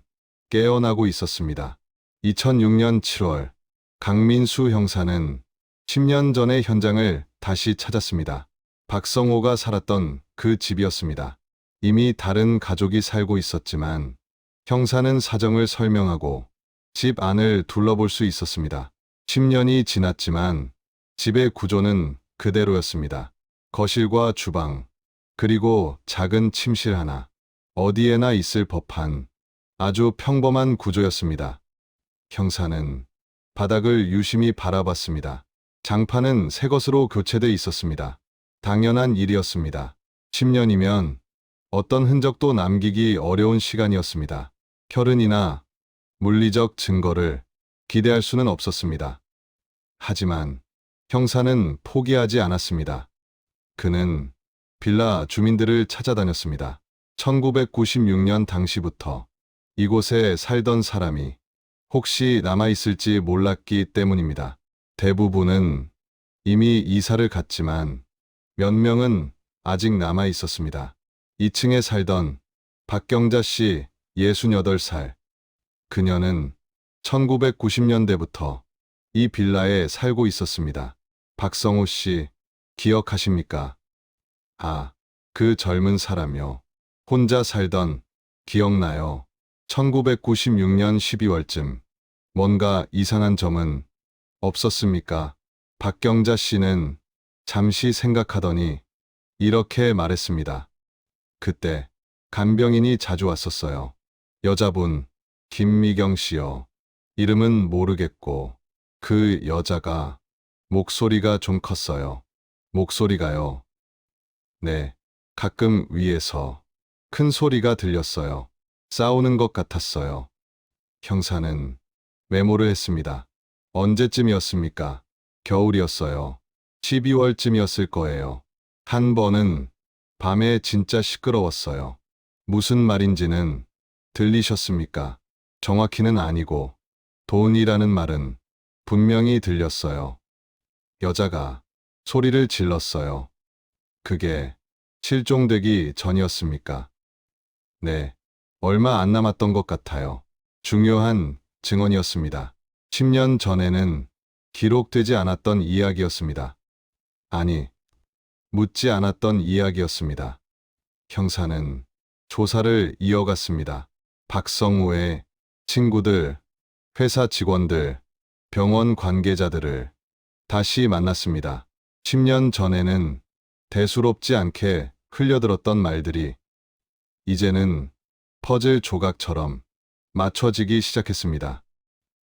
깨어나고 있었습니다. 2006년 7월 강민수 형사는 10년 전의 현장을 다시 찾았습니다. 박성호가 살았던 그 집이었습니다. 이미 다른 가족이 살고 있었지만 형사는 사정을 설명하고 집 안을 둘러볼 수 있었습니다. 10년이 지났지만 집의 구조는 그대로였습니다. 거실과 주방, 그리고 작은 침실 하나, 어디에나 있을 법한 아주 평범한 구조였습니다. 형사는 바닥을 유심히 바라봤습니다. 장판은 새 것으로 교체돼 있었습니다. 당연한 일이었습니다. 10년이면 어떤 흔적도 남기기 어려운 시간이었습니다. 혈흔이나 물리적 증거를 기대할 수는 없었습니다. 하지만 형사는 포기하지 않았습니다. 그는 빌라 주민들을 찾아다녔습니다. 1996년 당시부터 이곳에 살던 사람이 혹시 남아있을지 몰랐기 때문입니다. 대부분은 이미 이사를 갔지만 몇 명은 아직 남아있었습니다. 2층에 살던 박경자 씨 68살. 그녀는 1990년대부터 이 빌라에 살고 있었습니다. 박성호 씨, 기억하십니까? 아, 그 젊은 사람요. 혼자 살던, 기억나요? 1996년 12월쯤 뭔가 이상한 점은 없었습니까? 박경자 씨는 잠시 생각하더니 이렇게 말했습니다. 그때 간병인이 자주 왔었어요. 여자분, 김미경 씨요. 이름은 모르겠고 그 여자가 목소리가 좀 컸어요. 목소리가요. 네, 가끔 위에서 큰 소리가 들렸어요. 싸우는 것 같았어요. 형사는 메모를 했습니다. 언제쯤이었습니까? 겨울이었어요. 12월쯤이었을 거예요. 한 번은 밤에 진짜 시끄러웠어요. 무슨 말인지는 들리셨습니까? 정확히는 아니고 돈이라는 말은 분명히 들렸어요. 여자가 소리를 질렀어요. 그게 실종되기 전이었습니까? 네, 얼마 안 남았던 것 같아요. 중요한 증언이었습니다. 10년 전에는 기록되지 않았던 이야기였습니다. 아니, 묻지 않았던 이야기였습니다. 형사는 조사를 이어갔습니다. 박성우의 친구들, 회사 직원들, 병원 관계자들을 다시 만났습니다. 10년 전에는 대수롭지 않게 흘려들었던 말들이 이제는 퍼즐 조각처럼 맞춰지기 시작했습니다.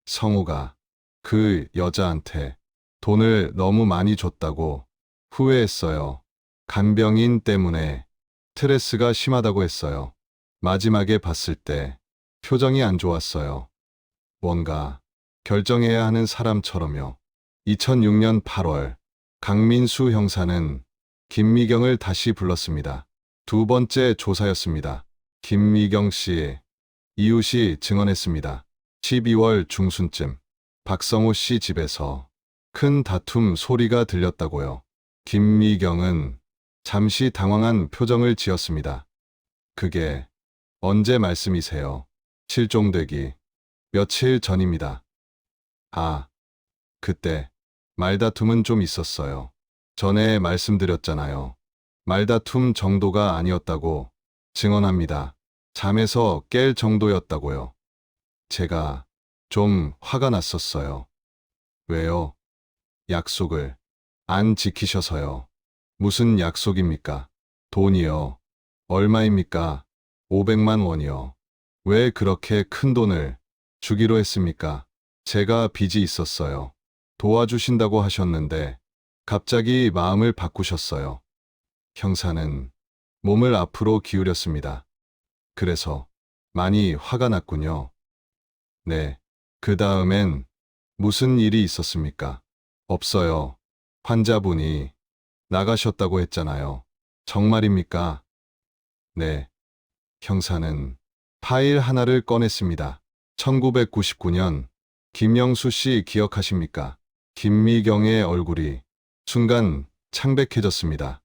성우가 그 여자한테 돈을 너무 많이 줬다고 후회했어요. 간병인 때문에 스트레스가 심하다고 했어요. 마지막에 봤을 때 표정이 안 좋았어요. 뭔가 결정해야 하는 사람처럼요. 2006년 8월 강민수 형사는 김미경을 다시 불렀습니다. 두 번째 조사였습니다. 김미경 씨 이웃이 증언했습니다. 12월 중순쯤 박성호 씨 집에서 큰 다툼 소리가 들렸다고요. 김미경은 잠시 당황한 표정을 지었습니다. 그게 언제 말씀이세요? 실종되기 며칠 전입니다. 아, 그때 말다툼은 좀 있었어요. 전에 말씀드렸잖아요. 말다툼 정도가 아니었다고 증언합니다. 잠에서 깰 정도였다고요. 제가 좀 화가 났었어요. 왜요? 약속을 안 지키셔서요. 무슨 약속입니까? 돈이요. 얼마입니까? 500만 원이요. 왜 그렇게 큰 돈을 주기로 했습니까? 제가 빚이 있었어요. 도와주신다고 하셨는데 갑자기 마음을 바꾸셨어요. 형사는 몸을 앞으로 기울였습니다. 그래서 많이 화가 났군요. 네. 그 다음엔 무슨 일이 있었습니까? 없어요. 환자분이 나가셨다고 했잖아요. 정말입니까? 네. 형사는 파일 하나를 꺼냈습니다. 1999년 김영수 씨 기억하십니까? 김미경의 얼굴이 순간 창백해졌습니다.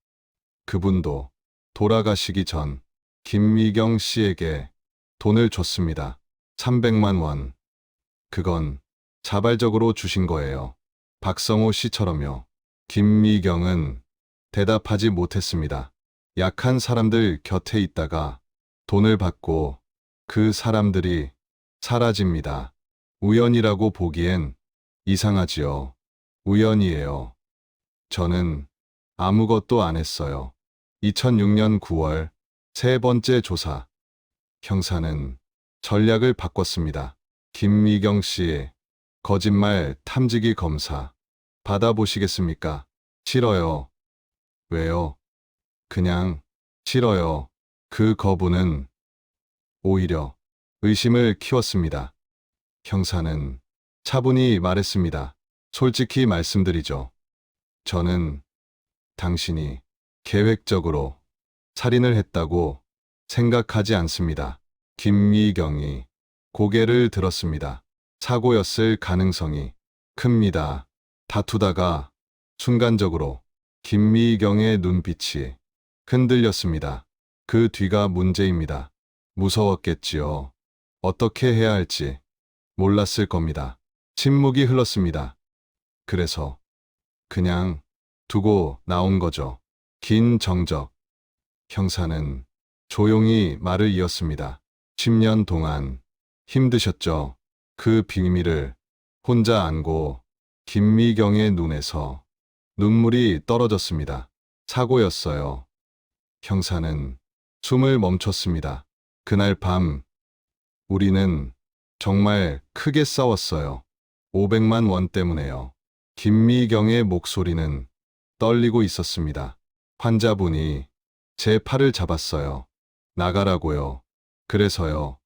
그분도 돌아가시기 전 김미경 씨에게 돈을 줬습니다. 300만 원. 그건 자발적으로 주신 거예요. 박성호 씨처럼요. 김미경은 대답하지 못했습니다. 약한 사람들 곁에 있다가 돈을 받고 그 사람들이 사라집니다. 우연이라고 보기엔 이상하지요. 우연이에요. 저는 아무것도 안 했어요. 2006년 9월 세 번째 조사. 형사는 전략을 바꿨습니다. 김미경 씨 거짓말 탐지기 검사 받아보시겠습니까? 싫어요. 왜요? 그냥 싫어요. 그 거부는 오히려 의심을 키웠습니다. 형사는 차분히 말했습니다. 솔직히 말씀드리죠. 저는 당신이 계획적으로 살인을 했다고 생각하지 않습니다. 김미경이 고개를 들었습니다. 사고였을 가능성이 큽니다. 다투다가 순간적으로 김미경의 눈빛이 흔들렸습니다. 그 뒤가 문제입니다. 무서웠겠지요. 어떻게 해야 할지 몰랐을 겁니다. 침묵이 흘렀습니다. 그래서 그냥 두고 나온 거죠. 긴 정적. 형사는 조용히 말을 이었습니다. 10년 동안 힘드셨죠. 그 비밀을 혼자 안고 김미경의 눈에서 눈물이 떨어졌습니다. 사고였어요. 형사는 숨을 멈췄습니다. 그날 밤 우리는 정말 크게 싸웠어요. 500만 원 때문에요. 김미경의 목소리는 떨리고 있었습니다. 환자분이 제 팔을 잡았어요. 나가라고요. 그래서요.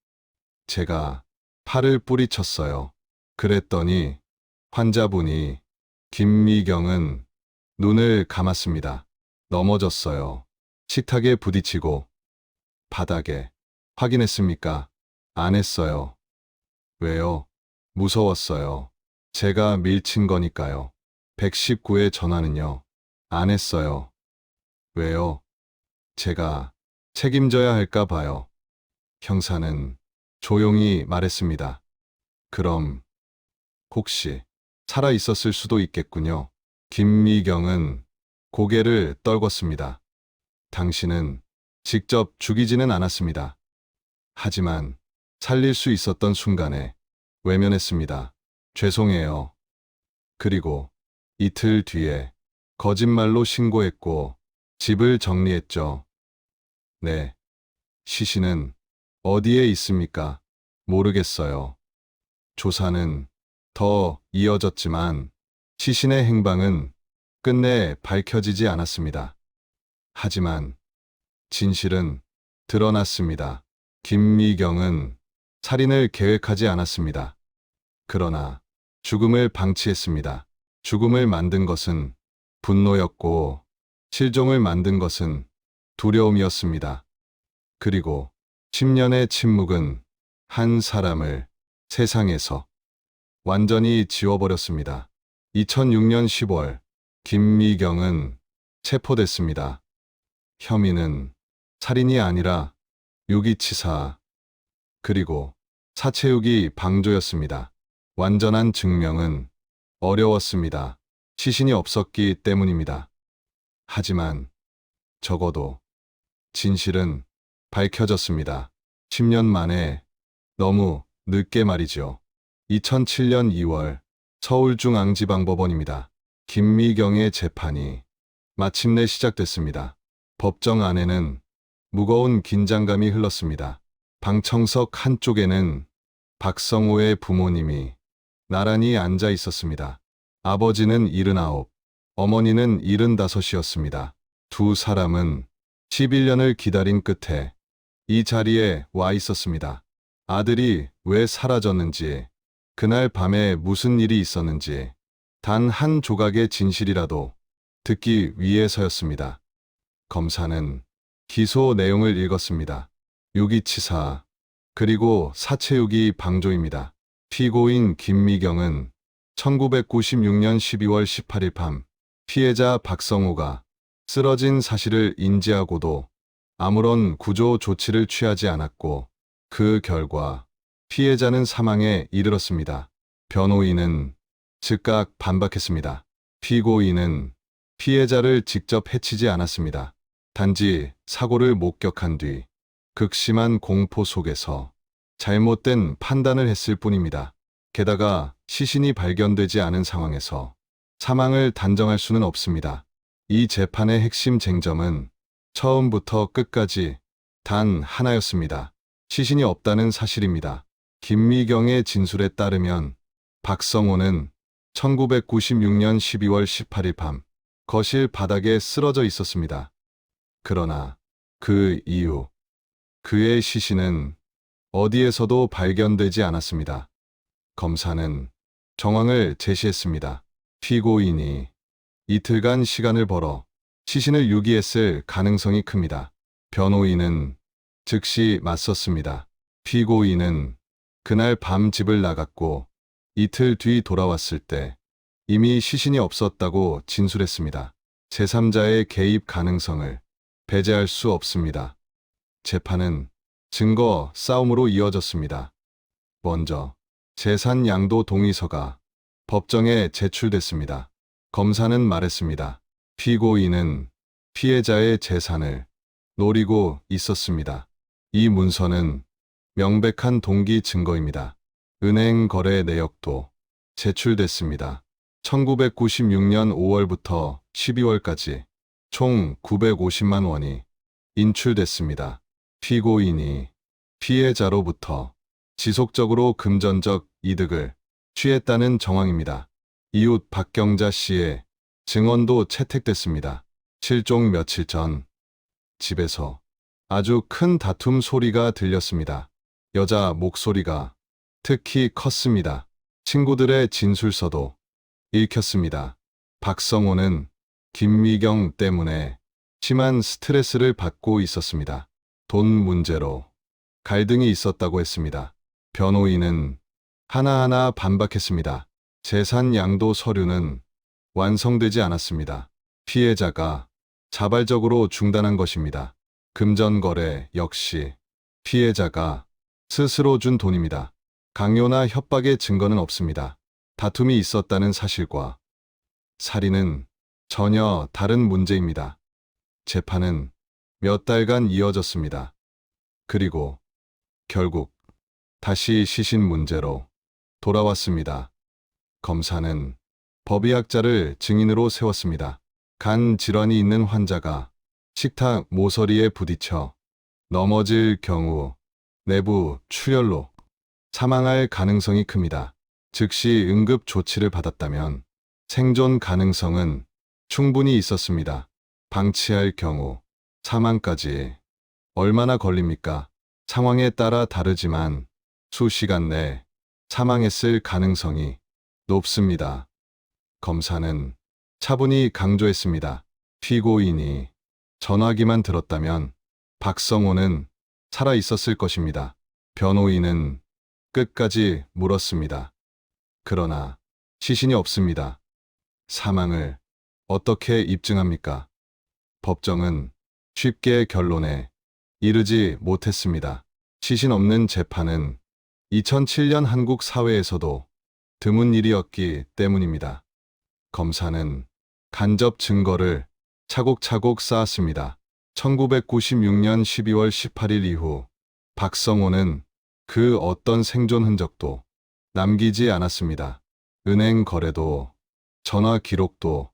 제가 팔을 뿌리쳤어요. 그랬더니 환자분이 김미경은 눈을 감았습니다. 넘어졌어요. 식탁에 부딪히고 바닥에. 확인했습니까? 안 했어요. 왜요? 무서웠어요. 제가 밀친 거니까요. 119에 전화는요. 안 했어요. 왜요? 제가 책임져야 할까 봐요. 형사는 조용히 말했습니다. 그럼 혹시 살아 있었을 수도 있겠군요. 김미경은 고개를 떨궜습니다. 당신은 직접 죽이지는 않았습니다. 하지만 살릴 수 있었던 순간에 외면했습니다. 죄송해요. 그리고 이틀 뒤에 거짓말로 신고했고 집을 정리했죠. 네. 시신은 어디에 있습니까? 모르겠어요. 조사는 더 이어졌지만 시신의 행방은 끝내 밝혀지지 않았습니다. 하지만 진실은 드러났습니다. 김미경은 살인을 계획하지 않았습니다. 그러나 죽음을 방치했습니다. 죽음을 만든 것은 분노였고 실종을 만든 것은 두려움이었습니다. 그리고 10년의 침묵은 한 사람을 세상에서 완전히 지워버렸습니다. 2006년 10월 김미경은 체포됐습니다. 혐의는 살인이 아니라 유기치사 그리고 사체유기 방조였습니다. 완전한 증명은 어려웠습니다. 시신이 없었기 때문입니다. 하지만 적어도 진실은 밝혀졌습니다. 10년 만에 너무 늦게 말이죠. 2007년 2월 서울중앙지방법원입니다. 김미경의 재판이 마침내 시작됐습니다. 법정 안에는 무거운 긴장감이 흘렀습니다. 방청석 한쪽에는 박성호의 부모님이 나란히 앉아 있었습니다. 아버지는 79, 어머니는 75이었습니다. 두 사람은 11년을 기다린 끝에 이 자리에 와 있었습니다. 아들이 왜 사라졌는지, 그날 밤에 무슨 일이 있었는지, 단 한 조각의 진실이라도 듣기 위해서였습니다. 검사는 기소 내용을 읽었습니다. 유기치사, 그리고 사체유기 방조입니다. 피고인 김미경은 1996년 12월 18일 밤 피해자 박성호가 쓰러진 사실을 인지하고도 아무런 구조 조치를 취하지 않았고 그 결과 피해자는 사망에 이르렀습니다. 변호인은 즉각 반박했습니다. 피고인은 피해자를 직접 해치지 않았습니다. 단지 사고를 목격한 뒤 극심한 공포 속에서 잘못된 판단을 했을 뿐입니다. 게다가 시신이 발견되지 않은 상황에서 사망을 단정할 수는 없습니다. 이 재판의 핵심 쟁점은 처음부터 끝까지 단 하나였습니다. 시신이 없다는 사실입니다. 김미경의 진술에 따르면 박성호는 1996년 12월 18일 밤 거실 바닥에 쓰러져 있었습니다. 그러나 그 이후 그의 시신은 어디에서도 발견되지 않았습니다. 검사는 정황을 제시했습니다. 피고인이 이틀간 시간을 벌어 시신을 유기했을 가능성이 큽니다. 변호인은 즉시 맞섰습니다. 피고인은 그날 밤 집을 나갔고 이틀 뒤 돌아왔을 때 이미 시신이 없었다고 진술했습니다. 제3자의 개입 가능성을 배제할 수 없습니다. 재판은 증거 싸움으로 이어졌습니다. 먼저 재산 양도 동의서가 법정에 제출됐습니다. 검사는 말했습니다. 피고인은 피해자의 재산을 노리고 있었습니다. 이 문서는 명백한 동기 증거입니다. 은행 거래 내역도 제출됐습니다. 1996년 5월부터 12월까지 총 950만 원이 인출됐습니다. 피고인이 피해자로부터 지속적으로 금전적 이득을 취했다는 정황입니다. 이웃 박경자 씨의 증언도 채택됐습니다. 실종 며칠 전 집에서 아주 큰 다툼 소리가 들렸습니다. 여자 목소리가 특히 컸습니다. 친구들의 진술서도 읽혔습니다. 박성호는 김미경 때문에 심한 스트레스를 받고 있었습니다. 돈 문제로 갈등이 있었다고 했습니다. 변호인은 하나하나 반박했습니다. 재산 양도 서류는 완성되지 않았습니다. 피해자가 자발적으로 중단한 것입니다. 금전거래 역시 피해자가 스스로 준 돈입니다. 강요나 협박의 증거는 없습니다. 다툼이 있었다는 사실과 살인은 전혀 다른 문제입니다. 재판은 몇 달간 이어졌습니다. 그리고 결국 다시 시신 문제로 돌아왔습니다. 검사는 법의학자를 증인으로 세웠습니다. 간 질환이 있는 환자가 식탁 모서리에 부딪혀 넘어질 경우 내부 출혈로 사망할 가능성이 큽니다. 즉시 응급 조치를 받았다면 생존 가능성은 충분히 있었습니다. 방치할 경우 사망까지 얼마나 걸립니까? 상황에 따라 다르지만 수시간 내 사망했을 가능성이 높습니다. 검사는 차분히 강조했습니다. 피고인이 전화기만 들었다면 박성호는 살아 있었을 것입니다. 변호인은 끝까지 물었습니다. 그러나 시신이 없습니다. 사망을 어떻게 입증합니까? 법정은 쉽게 결론에 이르지 못했습니다. 시신 없는 재판은 2007년 한국 사회에서도 드문 일이었기 때문입니다. 검사는 간접 증거를 차곡차곡 쌓았습니다. 1996년 12월 18일 이후 박성호는 그 어떤 생존 흔적도 남기지 않았습니다. 은행 거래도, 전화 기록도,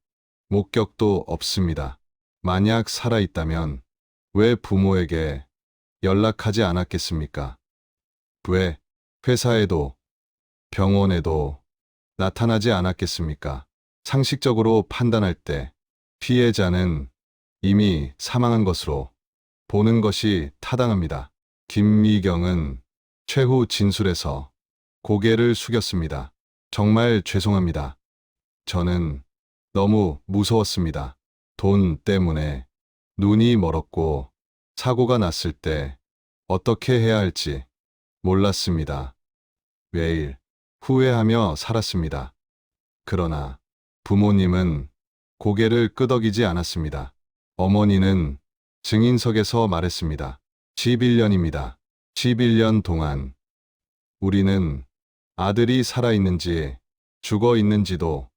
목격도 없습니다. 만약 살아있다면 왜 부모에게 연락하지 않았겠습니까? 왜 회사에도 병원에도 나타나지 않았겠습니까? 상식적으로 판단할 때 피해자는 이미 사망한 것으로 보는 것이 타당합니다. 김미경은 최후 진술에서 고개를 숙였습니다. 정말 죄송합니다. 저는 너무 무서웠습니다. 돈 때문에 눈이 멀었고 사고가 났을 때 어떻게 해야 할지 몰랐습니다. 매일 후회하며 살았습니다. 그러나 부모님은 고개를 끄덕이지 않았습니다. 어머니는 증인석에서 말했습니다. 11년입니다. 11년 동안 우리는 아들이 살아있는지 죽어 있는지도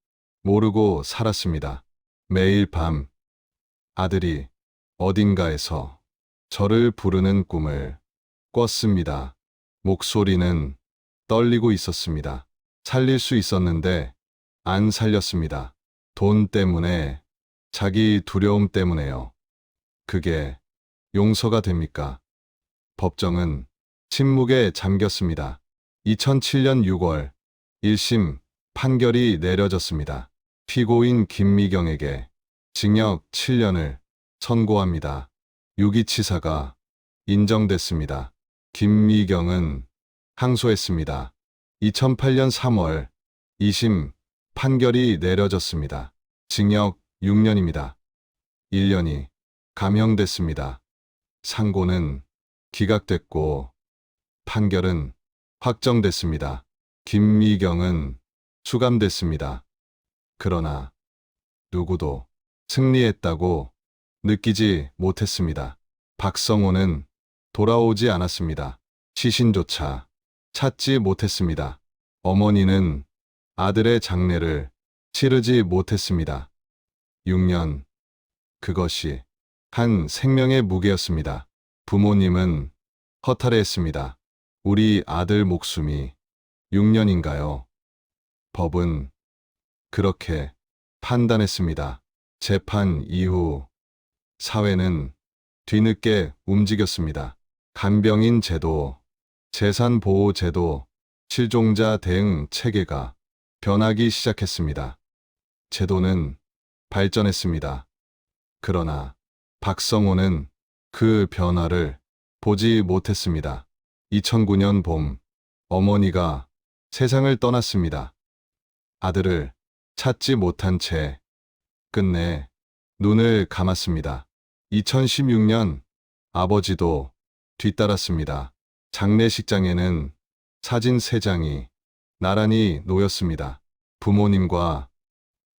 모르고 살았습니다. 매일 밤 아들이 어딘가에서 저를 부르는 꿈을 꿨습니다. 목소리는 떨리고 있었습니다. 살릴 수 있었는데 안 살렸습니다. 돈 때문에, 자기 두려움 때문에요. 그게 용서가 됩니까? 법정은 침묵에 잠겼습니다. 2007년 6월 1심 판결이 내려졌습니다. 피고인 김미경에게 징역 7년을 선고합니다. 유기치사가 인정됐습니다. 김미경은 항소했습니다. 2008년 3월 2심 판결이 내려졌습니다. 징역 6년입니다. 1년이 감형됐습니다. 상고는 기각됐고 판결은 확정됐습니다. 김미경은 수감됐습니다. 그러나 누구도 승리했다고 느끼지 못했습니다. 박성호는 돌아오지 않았습니다. 시신조차 찾지 못했습니다. 어머니는 아들의 장례를 치르지 못했습니다. 6년. 그것이 한 생명의 무게였습니다. 부모님은 허탈해했습니다. 우리 아들 목숨이 6년인가요? 법은 그렇게 판단했습니다. 재판 이후 사회는 뒤늦게 움직였습니다. 간병인 제도, 재산보호 제도, 실종자 대응 체계가 변하기 시작했습니다. 제도는 발전했습니다. 그러나 박성호는 그 변화를 보지 못했습니다. 2009년 봄, 어머니가 세상을 떠났습니다. 아들을 찾지 못한 채 끝내 눈을 감았습니다. 2016년 아버지도 뒤따랐습니다. 장례식장에는 사진 3장이 나란히 놓였습니다. 부모님과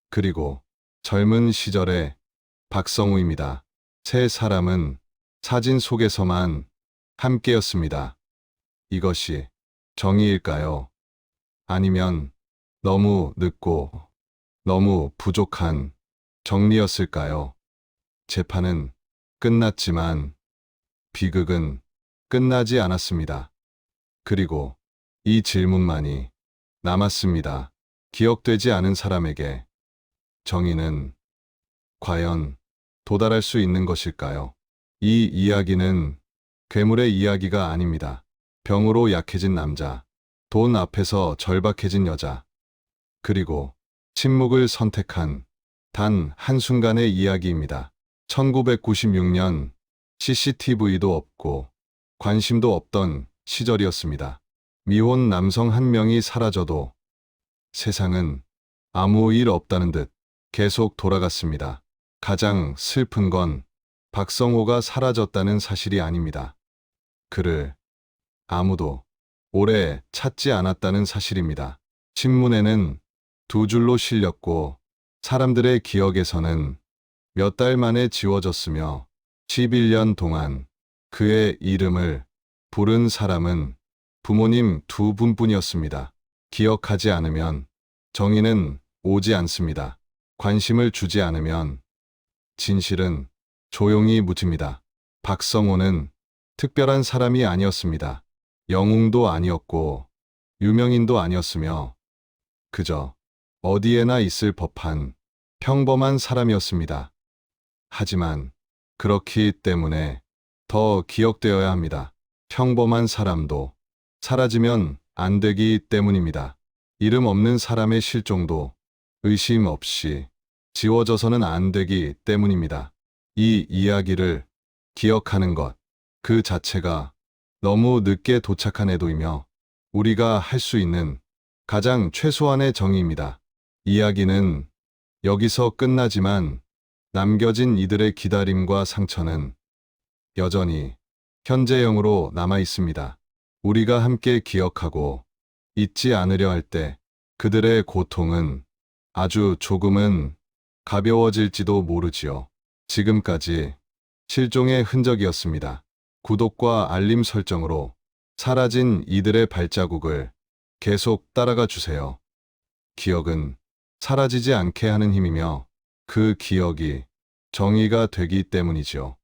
그리고 젊은 시절의 박성우입니다. 세 사람은 사진 속에서만 함께였습니다. 이것이 정의일까요? 아니면 너무 늦고 너무 부족한 정리였을까요? 재판은 끝났지만 비극은 끝나지 않았습니다. 그리고 이 질문만이 남았습니다. 기억되지 않은 사람에게 정의는 과연 도달할 수 있는 것일까요? 이 이야기는 괴물의 이야기가 아닙니다. 병으로 약해진 남자, 돈 앞에서 절박해진 여자, 그리고 침묵을 선택한 단 한순간의 이야기입니다. 1996년 CCTV도 없고 관심도 없던 시절이었습니다. 미혼 남성 한 명이 사라져도 세상은 아무 일 없다는 듯 계속 돌아갔습니다. 가장 슬픈 건 박성호가 사라졌다는 사실이 아닙니다. 그를 아무도 오래 찾지 않았다는 사실입니다. 신문에는 2줄로 실렸고 사람들의 기억에서는 몇 달 만에 지워졌으며 11년 동안 그의 이름을 부른 사람은 부모님 두 분뿐이었습니다. 기억하지 않으면 정의는 오지 않습니다. 관심을 주지 않으면 진실은 조용히 묻힙니다. 박성호는 특별한 사람이 아니었습니다. 영웅도 아니었고 유명인도 아니었으며 그저 어디에나 있을 법한 평범한 사람이었습니다. 하지만 그렇기 때문에 더 기억되어야 합니다. 평범한 사람도 사라지면 안 되기 때문입니다. 이름 없는 사람의 실종도 의심 없이 지워져서는 안 되기 때문입니다. 이 이야기를 기억하는 것, 그 자체가 너무 늦게 도착한 애도이며 우리가 할 수 있는 가장 최소한의 정의입니다. 이야기는 여기서 끝나지만 남겨진 이들의 기다림과 상처는 여전히 현재형으로 남아 있습니다. 우리가 함께 기억하고 잊지 않으려 할 때 그들의 고통은 아주 조금은 가벼워질지도 모르지요. 지금까지 실종의 흔적이었습니다. 구독과 알림 설정으로 사라진 이들의 발자국을 계속 따라가 주세요. 기억은 사라지지 않게 하는 힘이며 그 기억이 정의가 되기 때문이죠.